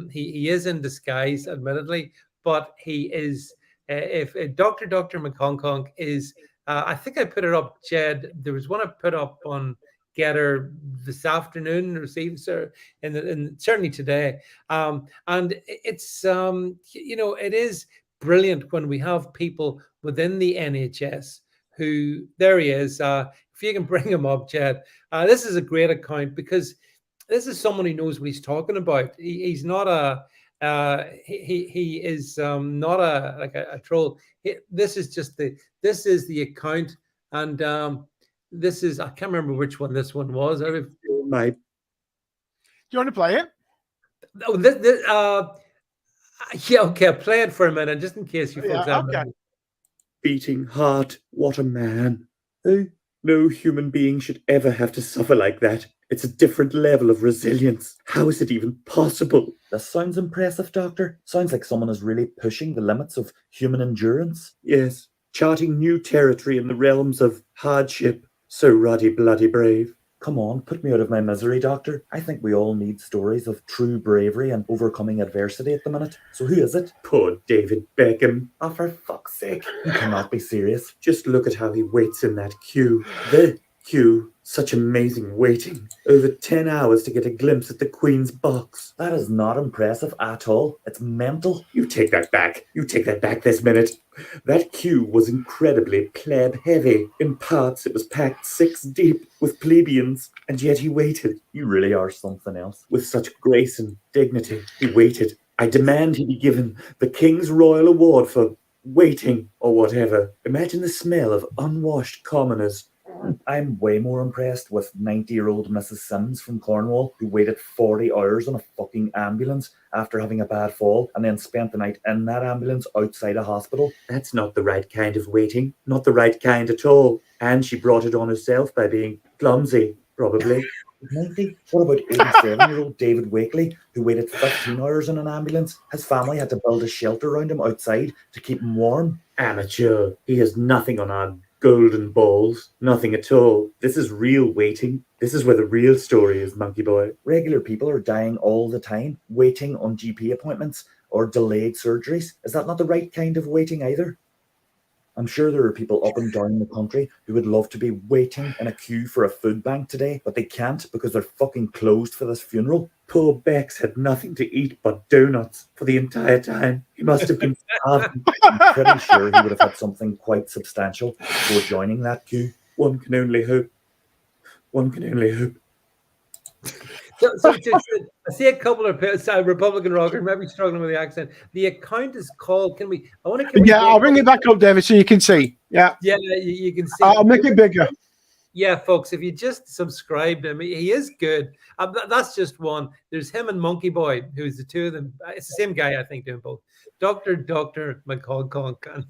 S1: He is in disguise, admittedly, but he is, if Dr. McHonkonk is, I think I put it up, Jed. There was one I put up on Gettr this afternoon, received and certainly today. And it's you know, it is brilliant when we have people within the NHS who, there he is. If you can bring him up, Jed. This is a great account because this is someone who knows what he's talking about. He's not a he is not a troll. This is the account, and this is, I can't remember which one this one was.
S2: Do you want to play it?
S1: Oh, yeah, okay, play it for a minute, just in case you folks haven't.
S3: Okay. Beating heart, what a man. No human being should ever have to suffer like that. It's a different level of resilience. How is it even possible?
S4: This sounds impressive, Doctor. Sounds like someone is really pushing the limits of human endurance.
S3: Yes, charting new territory in the realms of hardship. So ruddy, bloody brave.
S4: Come on, put me out of my misery, Doctor. I think we all need stories of true bravery and overcoming adversity at the minute. So who is it?
S3: Poor David Beckham.
S4: Oh, for fuck's sake. You cannot be serious.
S3: Just look at how he waits in that queue. The queue. Such amazing waiting. Over 10 hours to get a glimpse at the Queen's box.
S4: That is not impressive at all. It's mental.
S3: You take that back. You take that back this minute. That queue was incredibly pleb heavy. In parts, it was packed 6 deep with plebeians, and yet he waited.
S4: You really are something else.
S3: With such grace and dignity, he waited. I demand he be given the King's Royal Award for waiting or whatever. Imagine the smell of unwashed commoners.
S4: I'm way more impressed with 90-year-old Mrs. Sims from Cornwall, who waited 40 hours on a fucking ambulance after having a bad fall and then spent the night in that ambulance outside a hospital.
S3: That's not the right kind of waiting. Not the right kind at all. And she brought it on herself by being clumsy, probably.
S4: 90? What about 87-year-old David Wakely, who waited 15 hours in an ambulance? His family had to build a shelter around him outside to keep him warm.
S3: Amateur. He has nothing on our golden balls. Nothing at all. This is real waiting. This is where the real story is, Monkey Boy.
S4: Regular people are dying all the time, waiting on GP appointments or delayed surgeries. Is that not the right kind of waiting either? I'm sure there are people up and down the country who would love to be waiting in a queue for a food bank today, but they can't because they're fucking closed for this funeral.
S3: Poor Bex had nothing to eat but donuts for the entire time. He must have been starving.
S4: I'm pretty sure he would have had something quite substantial before joining that queue.
S3: One can only hope. One can only hope.
S1: So I see a couple of Republican rockers maybe struggling with the accent. The account is called. Can we?
S2: I'll bring it back up, David, so you can see. Yeah.
S1: Yeah, you can see.
S2: I'll make it bigger.
S1: Yeah, folks, if you just subscribe to him, he is good. That's just one. There's him and Monkey Boy, who's the two of them. It's the same guy, I think, doing both. Dr. McConk, and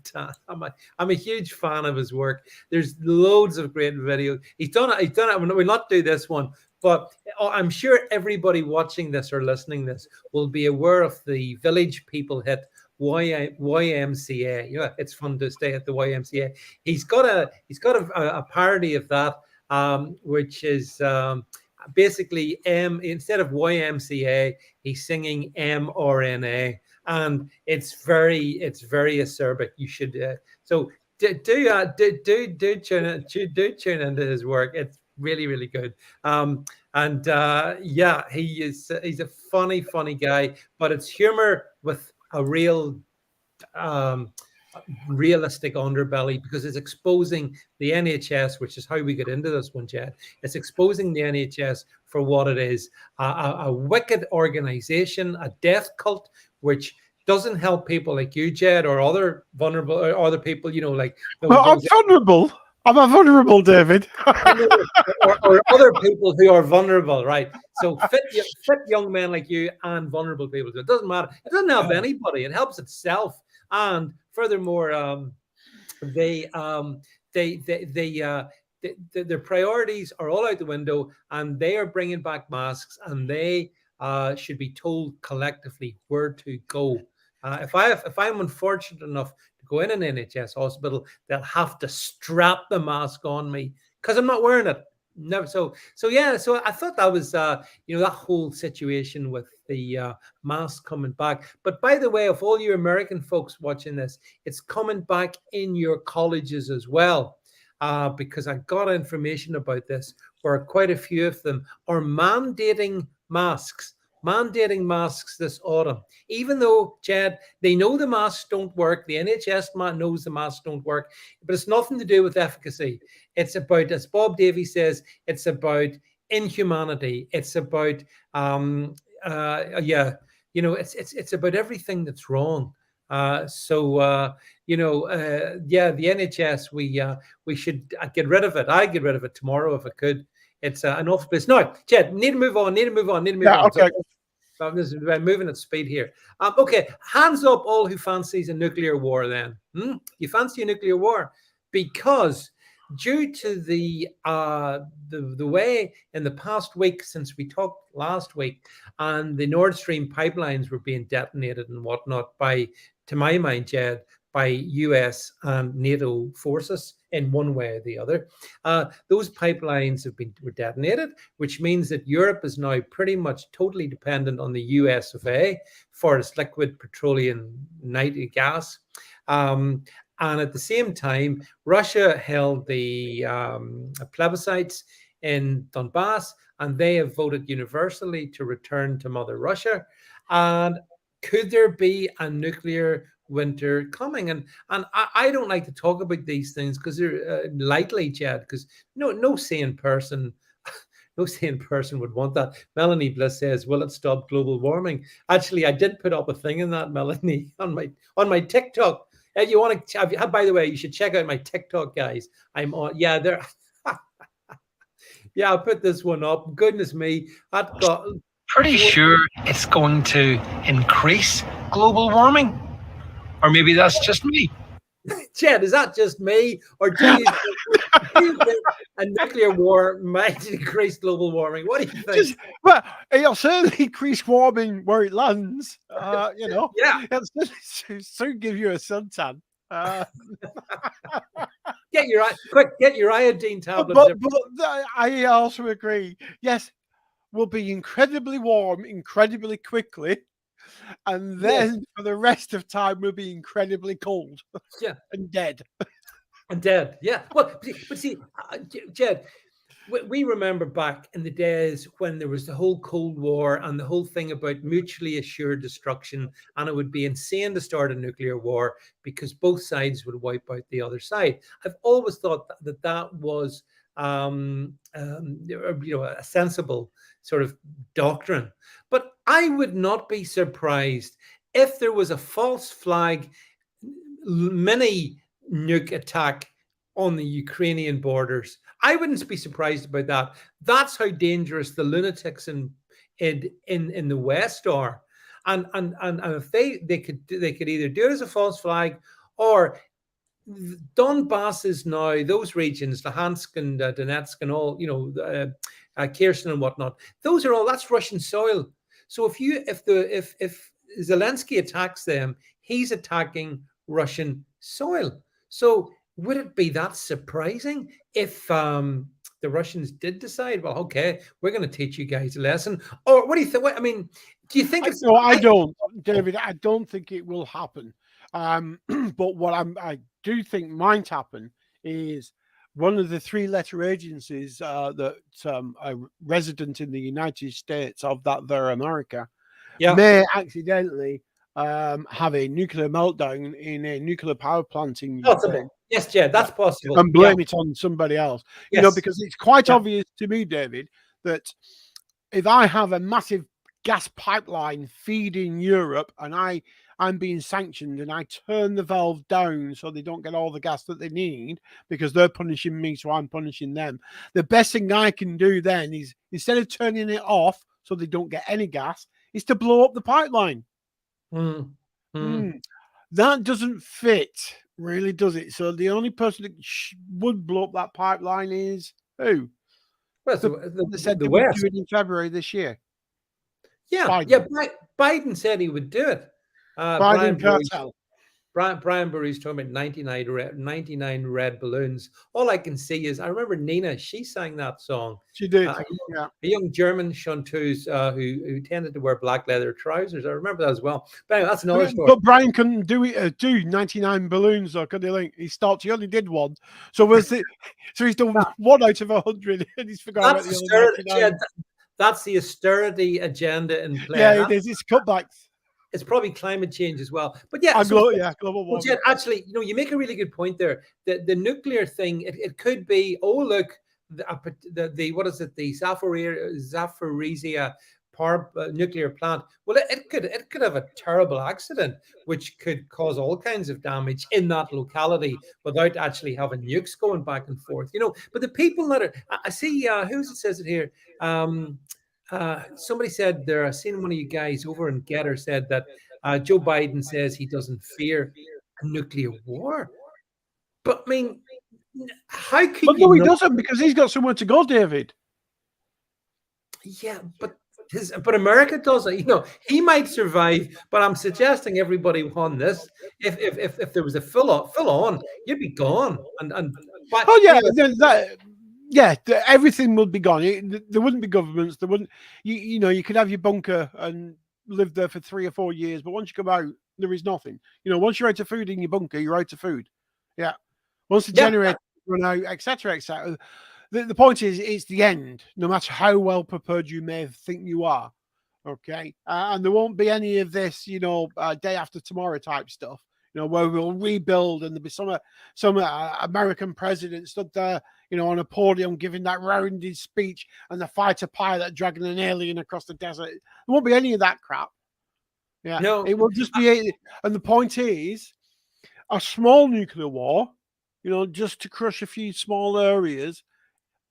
S1: I'm a huge fan of his work. There's loads of great videos. He's done it. We'll not do this one, but I'm sure everybody watching this or listening this will be aware of the Village People hit YMCA. Yeah, it's fun to stay at the YMCA. He's got a parody of that, which is basically instead of YMCA, he's singing mRNA, and it's very acerbic. You should so do tune into his work. It's really good. Yeah, he's a funny guy, but it's humor with a realistic underbelly, because it's exposing the NHS, which is how we get into this one, Jed. It's exposing the NHS for what it is, a wicked organization, a death cult, which doesn't help people like you, Jed, or other vulnerable, or other people, like.
S2: I'm vulnerable. I'm a vulnerable, David.
S1: or other people who are vulnerable, right? So fit young men like you and vulnerable people. So it doesn't matter. It doesn't help anybody. It helps itself. And furthermore, their priorities are all out the window, and they are bringing back masks, and they should be told collectively where to go. If I'm unfortunate enough to go in an NHS hospital, they'll have to strap the mask on me because I'm not wearing it. No, so I thought that was that whole situation with the mask coming back. But by the way, of all you American folks watching this, it's coming back in your colleges as well, because I got information about this where quite a few of them are mandating masks this autumn, even though, Chad, they know the masks don't work. The NHS knows the masks don't work, but it's nothing to do with efficacy. It's about, as Bob Davies says, it's about inhumanity. It's about, it's about everything that's wrong. The NHS, we should get rid of it. I'd get rid of it tomorrow if I could. It's an awful place. No, Jed, need to move on.
S2: Yeah, okay.
S1: So this is about moving at speed here. Okay, hands up all who fancies a nuclear war then. You fancy a nuclear war? Because due to the way in the past week since we talked last week, and the Nord Stream pipelines were being detonated and whatnot by, to my mind, Jed, by US and NATO forces in one way or the other. Those pipelines were detonated, which means that Europe is now pretty much totally dependent on the US of A for its liquid petroleum nitrogen gas. And at the same time, Russia held the plebiscites in Donbass, and they have voted universally to return to Mother Russia. And could there be a nuclear winter coming? And I don't like to talk about these things because they're lightly, Chad, because no sane person would want that. Melanie Bliss says, will it stop global warming? Actually, I did put up a thing in that, Melanie, on my TikTok. You want to, by the way, you should check out my TikTok, guys. I'm on, there. Yeah, I'll put this one up. Goodness me, I've got.
S5: Pretty sure it's going to increase global warming. Or maybe that's just me.
S1: Chad, is that just me? Or do you think a nuclear war might increase global warming? What do you think?
S2: Well, it'll certainly increase warming where it lands.
S1: Yeah.
S2: It'll soon give you a suntan.
S1: Get your iodine tablets.
S2: But I also agree. Yes, we'll be incredibly warm, incredibly quickly. And then for the rest of time, we'll be incredibly cold.
S1: Yeah.
S2: And dead.
S1: Yeah. Well, but see, Jed, we remember back in the days when there was the whole Cold War and the whole thing about mutually assured destruction, and it would be insane to start a nuclear war because both sides would wipe out the other side. I've always thought that was a sensible sort of doctrine. But I would not be surprised if there was a false flag mini nuke attack on the Ukrainian borders. I wouldn't be surprised about that. That's how dangerous the lunatics in the West are. And if they could either do it as a false flag, or Donbass is now those regions, Luhansk and Donetsk and all, Kherson and whatnot. That's Russian soil. So if Zelensky attacks them, he's attacking Russian soil. So would it be that surprising if the Russians did decide, well, okay, we're going to teach you guys a lesson? Or what do you think? I mean, do you think it's?
S2: No, I don't, David. I don't think it will happen. But what I do think might happen is one of the 3-letter agencies that are resident in the United States of that there America may accidentally have a nuclear meltdown in a nuclear power plant in Ukraine.
S1: Yes, Jed, that's possible.
S2: And blame it on somebody else.
S1: Yes.
S2: Because it's quite obvious to me, David, that if I have a massive gas pipeline feeding Europe and I'm being sanctioned and I turn the valve down so they don't get all the gas that they need because they're punishing me, so I'm punishing them. The best thing I can do then is, instead of turning it off so they don't get any gas, is to blow up the pipeline. That doesn't fit, really, does it? So the only person that would blow up that pipeline is who?
S1: Well,
S2: they said
S1: the
S2: they
S1: West.
S2: would do it in February this year.
S1: Biden said he would do it. Brian Burry's talking about 99 red balloons. All I can see is, I remember Nina, she sang that song.
S2: She did.
S1: A young German chanteuse who tended to wear black leather trousers. I remember that as well. But anyway, that's another story.
S2: But Brian couldn't do 99 balloons, though, could he? Like, he only did one. So he's done 1 out of 100, and he's forgotten about the other 99.
S1: That's the austerity agenda in play.
S2: Yeah, it is. It's cutbacks.
S1: It's probably climate change as well. But
S2: global warming.
S1: Well, actually, you make a really good point there. The nuclear thing, it could be, look, the what is it? The Zaporizhia power nuclear plant. Well, it could have a terrible accident, which could cause all kinds of damage in that locality without actually having nukes going back and forth. But the people that are, I see, who's it says it here? Somebody said there, I've seen one of you guys over in Gettr said that Joe Biden says he doesn't fear a nuclear war. But I mean, how could you?
S2: No, he doesn't, because he's got somewhere to go, David.
S1: Yeah, but America doesn't. He might survive, but I'm suggesting everybody on this, if there was a full on, you'd be gone. Everything would be gone. There wouldn't be governments. There wouldn't. You could have your bunker and live there for 3 or 4 years, but once you come out, there is nothing. Once you're out of food in your bunker, you're out of food. Yeah. Once the generator run out, etc., etc. The point is, it's the end. No matter how well prepared you may think you are, okay. And there won't be any of this, day after tomorrow type stuff. Where we'll rebuild, and there'll be some American president stood there, on a podium giving that rounded speech, and the fighter pilot dragging an alien across the desert. There won't be any of that crap. Yeah, no, it will just be. And the point is, a small nuclear war, just to crush a few small areas.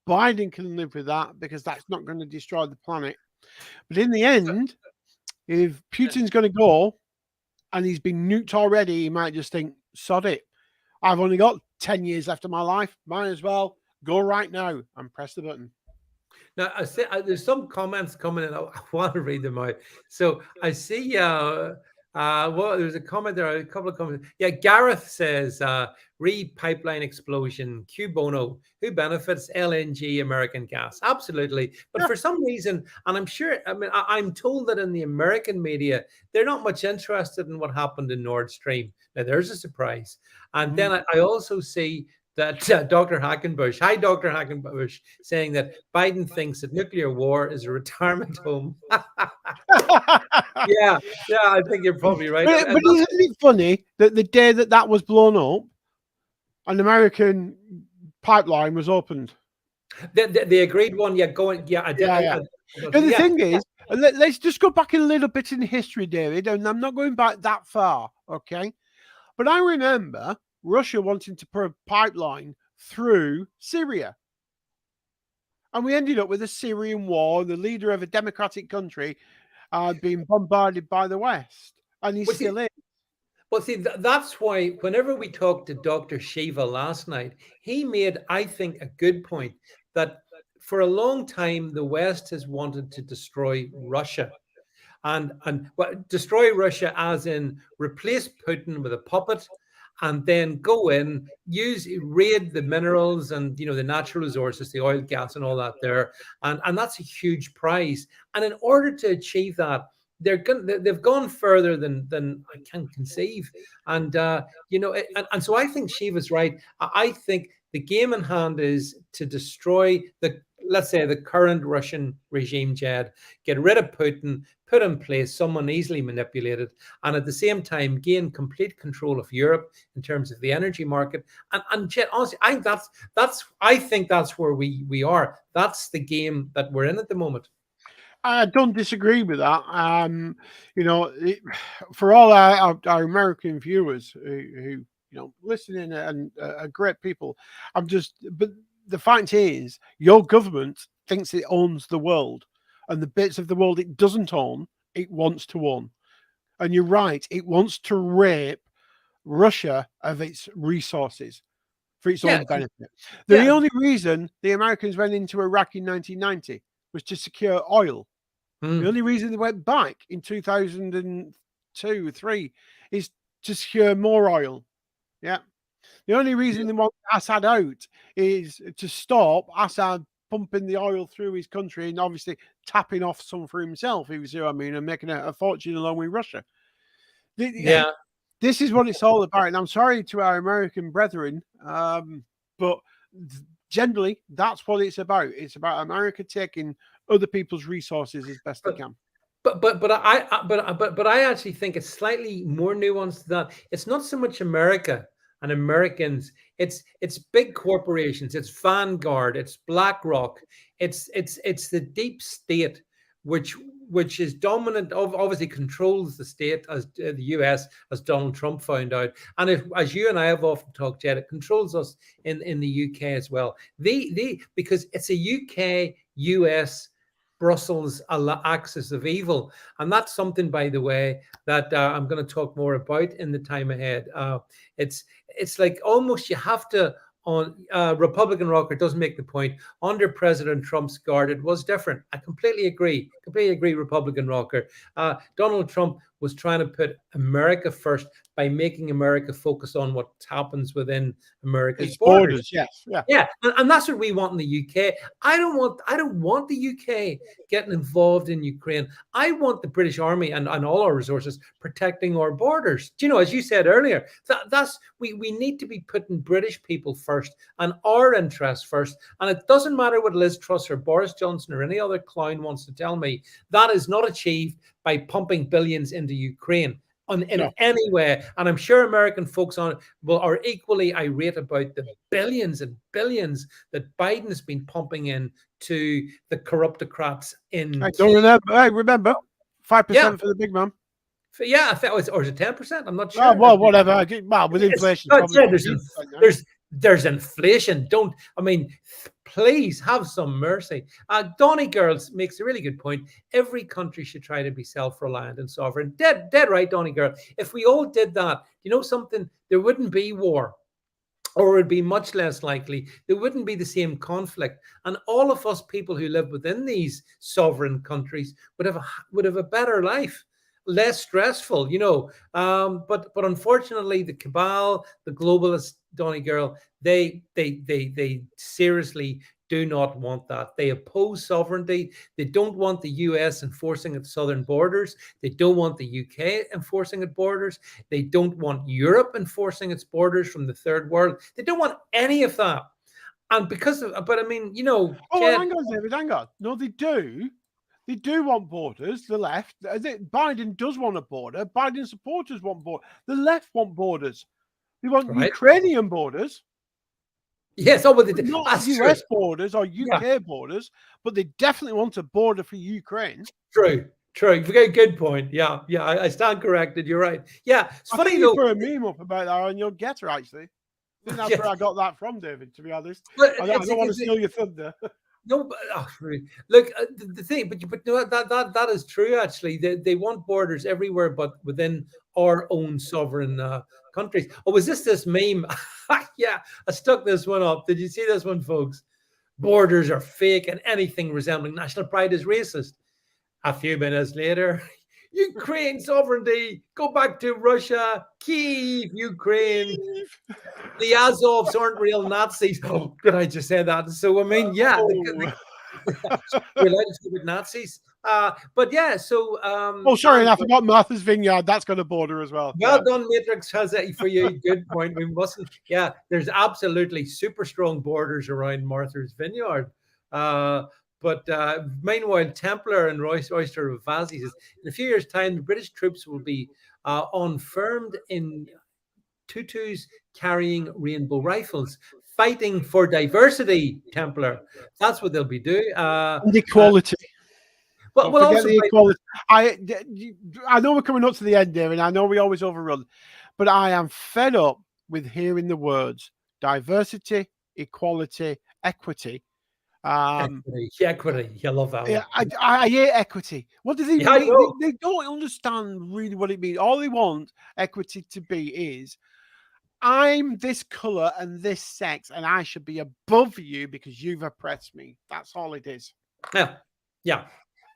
S1: Biden can live with that because that's not going to destroy the planet. But in the end, if Putin's going to go, and he's been nuked already, he might just think, sod it. I've only got 10 years left of my life. Might as well go right now and press the button. Now, I see, there's some comments coming in. I want to read them out. So I see, there's a comment there, a couple of comments. Yeah, Gareth says, pipeline explosion, Q Bono, who benefits? LNG, American gas. Absolutely. But for some reason, and I'm sure, I'm told that in the American media, they're not much interested in what happened in Nord Stream. Now, there's a surprise. And then I also see that Dr. Hackenbush, hi, Dr. Hackenbush, saying that Biden thinks that nuclear war is a retirement home. Yeah, I think you're probably right.
S2: But isn't it funny that the day that was blown up, an American pipeline was opened?
S1: The agreed one, going,
S2: And the thing is, let's just go back a little bit in history, David, and I'm not going back that far, okay? But I remember Russia wanting to put a pipeline through Syria. And we ended up with a Syrian war, the leader of a democratic country being bombarded by the West. And he still is.
S1: Well, see, that's why whenever we talked to Dr. Shiva last night, he made, I think, a good point that for a long time, the West has wanted to destroy Russia. And destroy Russia as in replace Putin with a puppet and then go in, raid the minerals and the natural resources, the oil, gas, and all that there. And that's a huge prize. And in order to achieve that, they've gone further than I can conceive. And and so I think Shiva's right. I think the game in hand is to destroy let's say the current Russian regime, Jed, get rid of Putin, put in place someone easily manipulated, and at the same time gain complete control of Europe in terms of the energy market. And Jed, honestly, I think that's where we are. That's the game that we're in at the moment.
S2: I don't disagree with that. For all our American viewers who listening and are great people, but the fact is, your government thinks it owns the world, and the bits of the world it doesn't own, it wants to own. And you're right, it wants to rape Russia of its resources for its own benefit. The only reason the Americans went into Iraq in 1990 was to secure oil. The only reason they went back in 2002, 3 is to secure more oil. Yeah. The only reason they want Assad out is to stop Assad pumping the oil through his country and obviously tapping off some for himself, if you see what I mean, and making a fortune along with Russia. This is what it's all about. And I'm sorry to our American brethren, but generally, that's what it's about. It's about America taking other people's resources as best they can.
S1: But I actually think it's slightly more nuanced than that. It's not so much America and Americans. It's big corporations. It's Vanguard. It's BlackRock. It's the deep state, which is dominant. Obviously, controls the state as the U.S. as Donald Trump found out, and as you and I have often talked, Jed, it controls us in the U.K. as well. Because it's a UK-US Brussels axis of evil. And that's something, by the way, that I'm going to talk more about in the time ahead. It's like almost you have to, on Republican Rocker does make the point, under President Trump's guard, it was different. I completely agree, Republican Rocker. Donald Trump was trying to put America first by making America focus on what happens within America's borders. Yeah, and that's what we want in the UK. I don't want the UK getting involved in Ukraine. I want the British Army and all our resources protecting our borders. Do you know, as you said earlier, we need to be putting British people first and our interests first. And it doesn't matter what Liz Truss or Boris Johnson or any other clown wants to tell me. That is not achieved by pumping billions into Ukraine in any way. And I'm sure American folks are equally irate about the billions and billions that Biden has been pumping in to the corruptocrats in.
S2: I don't remember. I remember 5% for the big man.
S1: Yeah, I thought or is it 10%? I'm not sure.
S2: Well, whatever. Well, with inflation,
S1: there's inflation. Please have some mercy. Donny Girls makes a really good point. Every country should try to be self-reliant and sovereign. Dead right, Donny Girl. If we all did that, you know something, there wouldn't be war, or it would be much less likely. There wouldn't be the same conflict, and all of us people who live within these sovereign countries would have a better life. Less stressful, but unfortunately the cabal, the globalists, Donny Girl, they seriously do not want that. They oppose sovereignty. They don't want the US enforcing its southern borders. They don't want the UK enforcing its borders. They don't want Europe enforcing its borders from the third world. They don't want any of that. And
S2: hang on, David, hang on. No, they do. They do want borders, the left. Biden does want a border. Biden supporters want borders. The left want borders. They want Ukrainian borders.
S1: Yes,
S2: not US borders or UK borders, but they definitely want a border for Ukraine.
S1: True. Very good point. Yeah, I stand corrected. You're right. Yeah, it's funny though.
S2: You put a meme up about that on your Gettr, actually. I think that's where I got that from, David, to be honest.
S1: But
S2: I don't want to steal your thunder.
S1: No, but, look, the thing, but no, that is true. Actually, they want borders everywhere, but within our own sovereign countries. Oh, was this meme? Yeah, I stuck this one up. Did you see this one, folks? Borders are fake, and anything resembling national pride is racist. A few minutes later, Ukraine sovereignty, go back to Russia, Kyiv, Ukraine. The Azovs aren't real Nazis. Oh, did I just say that? So, I mean, yeah, we're allowed to speak with Nazis. But yeah, so.
S2: Oh, sorry, I forgot Martha's Vineyard. That's got a border as well.
S1: Well done, Matrix has it for you. Good point. We mustn't. Yeah, there's absolutely super strong borders around Martha's Vineyard. But meanwhile, Templar and Oyster of Vance says, in a few years' time, the British troops will be unfirmed in tutus carrying rainbow rifles, fighting for diversity, Templar. That's what they'll be doing.
S2: And equality.
S1: Well, also
S2: the equality. I know we're coming up to the end there, and I know we always overrun, but I am fed up with hearing the words diversity, equality, equity.
S1: Equity. You love that one.
S2: Yeah, I hate equity. What does it mean? They don't understand really what it means. All they want equity to be is, I'm this color and this sex, and I should be above you because you've oppressed me. That's all it is.
S1: Yeah.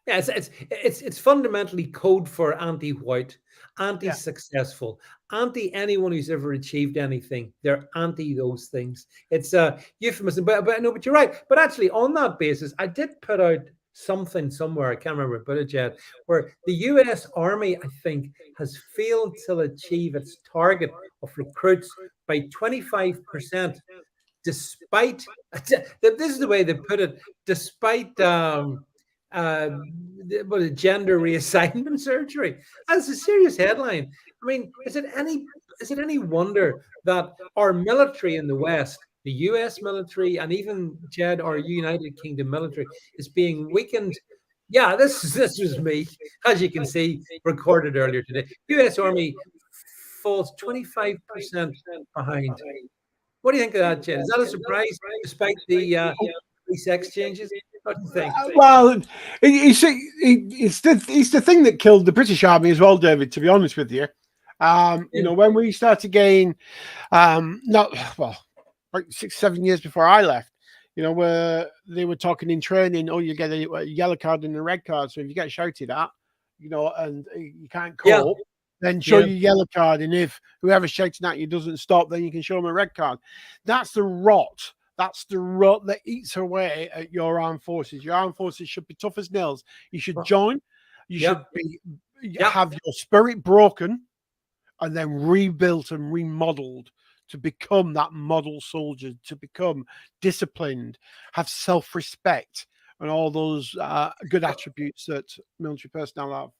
S1: It's fundamentally code for anti-white, anti-successful, anti anyone who's ever achieved anything. They're anti those things. It's a euphemism, but no, but you're right. But actually, on that basis, I did put out something somewhere. I can't remember, but it yet, where the U.S. Army, I think, has failed to achieve its target of recruits by 25%, despite. This is the way they put it. Despite. Gender reassignment surgery. That's a serious headline. I mean, is it any wonder that our military in the West, the US military, and even Jed, our United Kingdom military, is being weakened? Yeah, this was me, as you can see, recorded earlier today. US Army falls 25% behind. What do you think of that, Jed? Is that a surprise, despite the sex changes? What do you think?
S2: Well, it's the thing that killed the British Army as well, David, to be honest with you. You know, when we started getting, like 6-7 years before I left, you know, where they were talking in training, oh, you get a yellow card and a red card. So if you get shouted at, you know, and you can't cope, then show your yellow card. And if whoever's shouting at you doesn't stop, then you can show them a red card. That's the rot. That's the rot that eats away at your armed forces. Your armed forces should be tough as nails. You should join. You should have your spirit broken and then rebuilt and remodeled to become that model soldier, to become disciplined, have self-respect, and all those good attributes that military personnel have.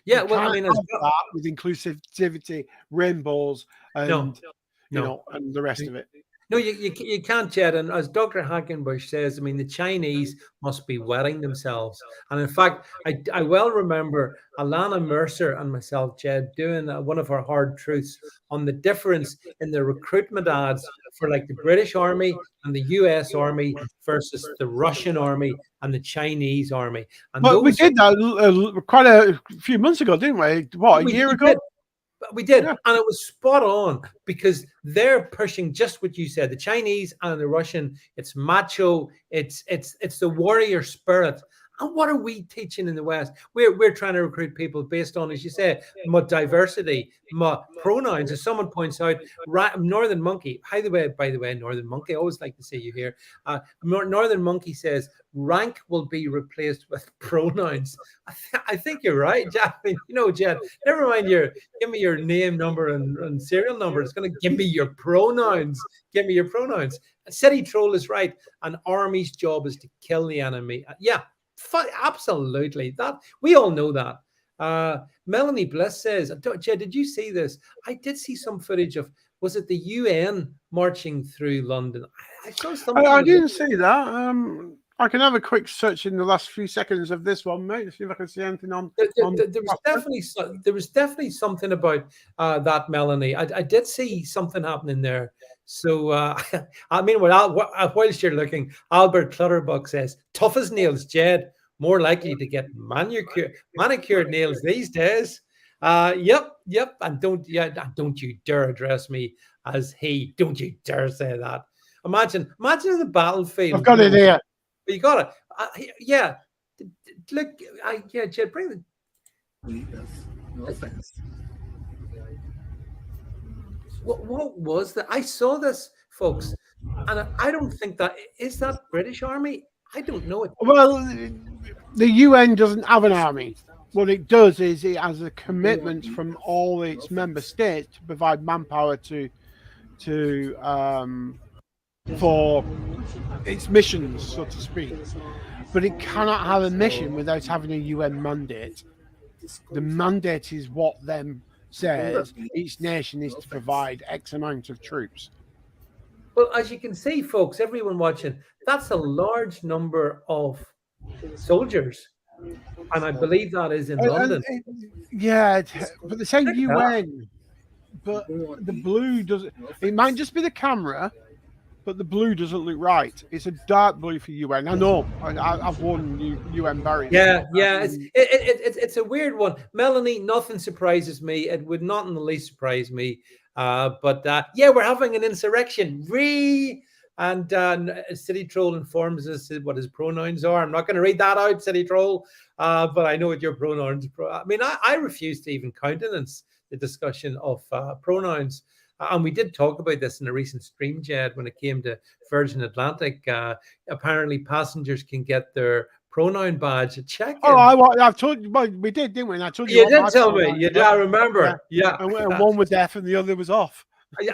S1: Yeah, well, I mean,
S2: that with inclusivity, rainbows, and you know, and the rest of it.
S1: No, you can't, Jed. And as Dr. Hackenbush says, I mean, the Chinese must be wetting themselves. And in fact, I well remember Ilana, Mercer, and myself, Jed, doing one of our hard truths on the difference in the recruitment ads for like the British Army and the US Army versus the Russian Army and the Chinese Army. And
S2: we did that quite a few months ago, didn't we? What, a year ago?
S1: We did, and it was spot on because they're pushing just what you said. The Chinese and the Russian, it's macho, it's the warrior spirit. And what are we teaching in the West? We're trying to recruit people based on, as you say, diversity, pronouns. As someone points out, Northern Monkey. By the way, Northern Monkey. I always like to see you here. Northern Monkey says rank will be replaced with pronouns. I think you're right, Jed. I mean, you know, Jed. Never mind give me your name, number, and serial number. It's going to give me your pronouns. Give me your pronouns. City Troll is right. An army's job is to kill the enemy. Yeah. Absolutely, that we all know that. Melanie Bliss says, Jed, did you see this? I did see some footage of, was it the UN marching through London? I saw something.
S2: I didn't see that. I can have a quick search in the last few seconds of this one, mate, to see if I can see anything on.
S1: There was definitely something about that, Melanie. I did see something happening there. So, I mean, whilst you're looking, Albert Clutterbuck says, tough as nails, Jed, more likely to get manicured nails these days. Yep. And don't you dare address me as he. Don't you dare say that. Imagine in the battlefield.
S2: I've got it here.
S1: You got it. Yeah. Look, Jed, bring the.
S6: No offense.
S1: What was that? I saw this, folks, and I don't think that is that British Army. I don't know it.
S2: Well, the UN doesn't have an army. What it does is it has a commitment from all its member states to provide manpower for its missions, so to speak. But it cannot have a mission without having a UN mandate. The mandate is what then says each nation is to provide X amount of troops.
S1: Well, as you can see, folks, everyone watching, that's a large number of soldiers. And I believe that is in London.
S2: But they say UN, but the blue doesn't. It might just be the camera, but the blue doesn't look right. It's a dark blue for UN. I know. I've worn UN berries.
S1: Yeah. It's a weird one. Melanie, nothing surprises me. It would not in the least surprise me. But we're having an insurrection. And City Troll informs us what his pronouns are. I'm not going to read that out, City Troll, but I know what your pronouns. I mean, I refuse to even countenance the discussion of pronouns. And we did talk about this in a recent stream, Jed, when it came to Virgin Atlantic. Apparently, passengers can get their pronoun badge at check-in.
S2: I've told you. Well, we did, didn't we? And I told you.
S1: You did tell me. You did. I remember. Yeah.
S2: And one was deaf and the other was off.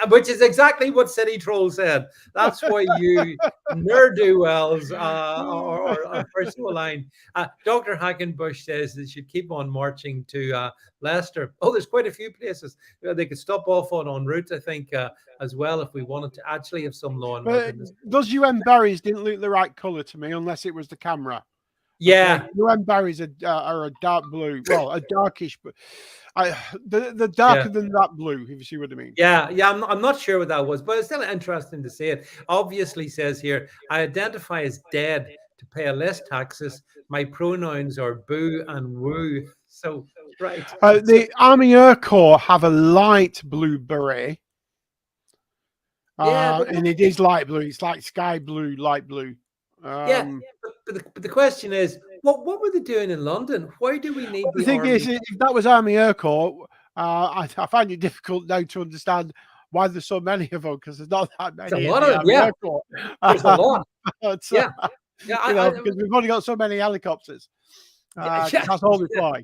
S1: Which is exactly what City Troll said. That's why you ne'er-do-wells or personal line. Dr. Hackenbush says they should keep on marching to Leicester. Oh, there's quite a few places. They could stop off en route, I think, as well, if we wanted to actually have some law and order.
S2: Those UN berries didn't look the right colour to me, unless it was the camera.
S1: Yeah.
S2: UN berries are a dark blue. Well, a darkish, but the darker than that blue, if you see what I mean.
S1: Yeah. I'm not sure what that was, but it's still interesting to see it. Obviously says here, I identify as dead to pay less taxes. My pronouns are boo and woo. So, right.
S2: The Army Air Corps have a light blue beret. And it is light blue. It's like sky blue, light blue.
S1: But the question is, what were they doing in London? Why do we need
S2: the thing
S1: army?
S2: Is, if that was Army Air Corps, I find it difficult now to understand why there's so many of them, because there's not that many.
S1: There's a lot of them, yeah. There's a lot.
S2: Because we've only got so many helicopters. That's all we fly.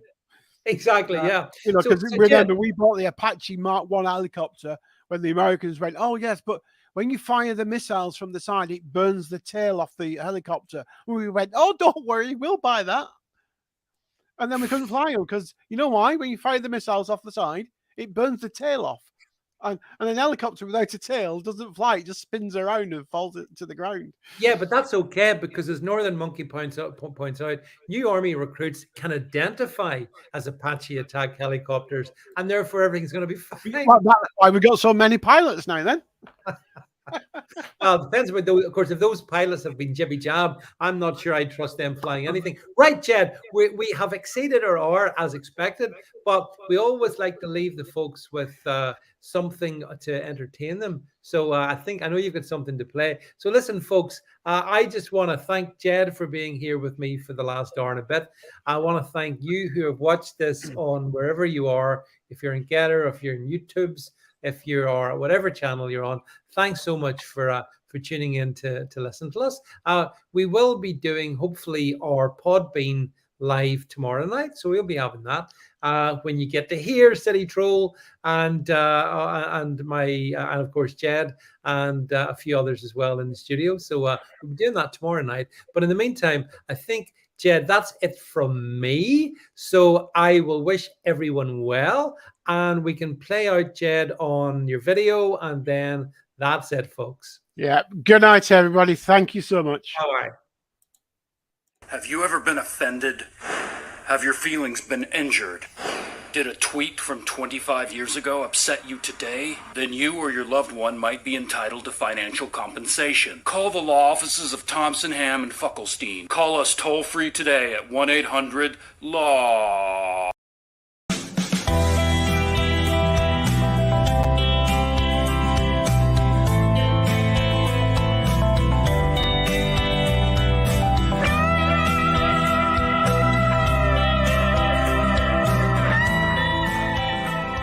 S1: Exactly, yeah.
S2: Because remember, we bought the Apache Mark 1 helicopter when the Americans went, oh, yes, but when you fire the missiles from the side, it burns the tail off the helicopter. We went, oh, don't worry, we'll buy that. And then we couldn't fly them because you know why? When you fire the missiles off the side, it burns the tail off. And an helicopter without a tail doesn't fly. It just spins around and falls to the ground.
S1: Yeah, but that's okay because as Northern Monkey points out, new Army recruits can identify as Apache attack helicopters, and therefore everything's going to be fine.
S2: Well, that's why we got so many pilots now then.
S1: Well, it depends about those. Of course, if those pilots have been jibby jab, I'm not sure I'd trust them flying anything. Right, Jed, we have exceeded our hour as expected, but we always like to leave the folks with something to entertain them. So I know you've got something to play. So listen, folks, I just want to thank Jed for being here with me for the last hour and a bit. I want to thank you who have watched this on wherever you are, if you're in Gettr, if you're in YouTube's, if you are whatever channel you're on. Thanks so much for tuning in to listen to us. We will be doing hopefully our Podbean live tomorrow night, so we'll be having that when you get to hear City Troll and my and of course Jed and a few others as well in the studio. So we'll be doing that tomorrow night. But in the meantime, I think, Jed, that's it from me. So I will wish everyone well, and we can play out, Jed, on your video, and then that's it, folks.
S2: Yeah. Good night, everybody. Thank you so much.
S1: All right.
S7: Have you ever been offended? Have your feelings been injured? Did a tweet from 25 years ago upset you today? Then you or your loved one might be entitled to financial compensation. Call the law offices of Thompson, Ham, and Fuckelstein. Call us toll-free today at 1-800-LAW.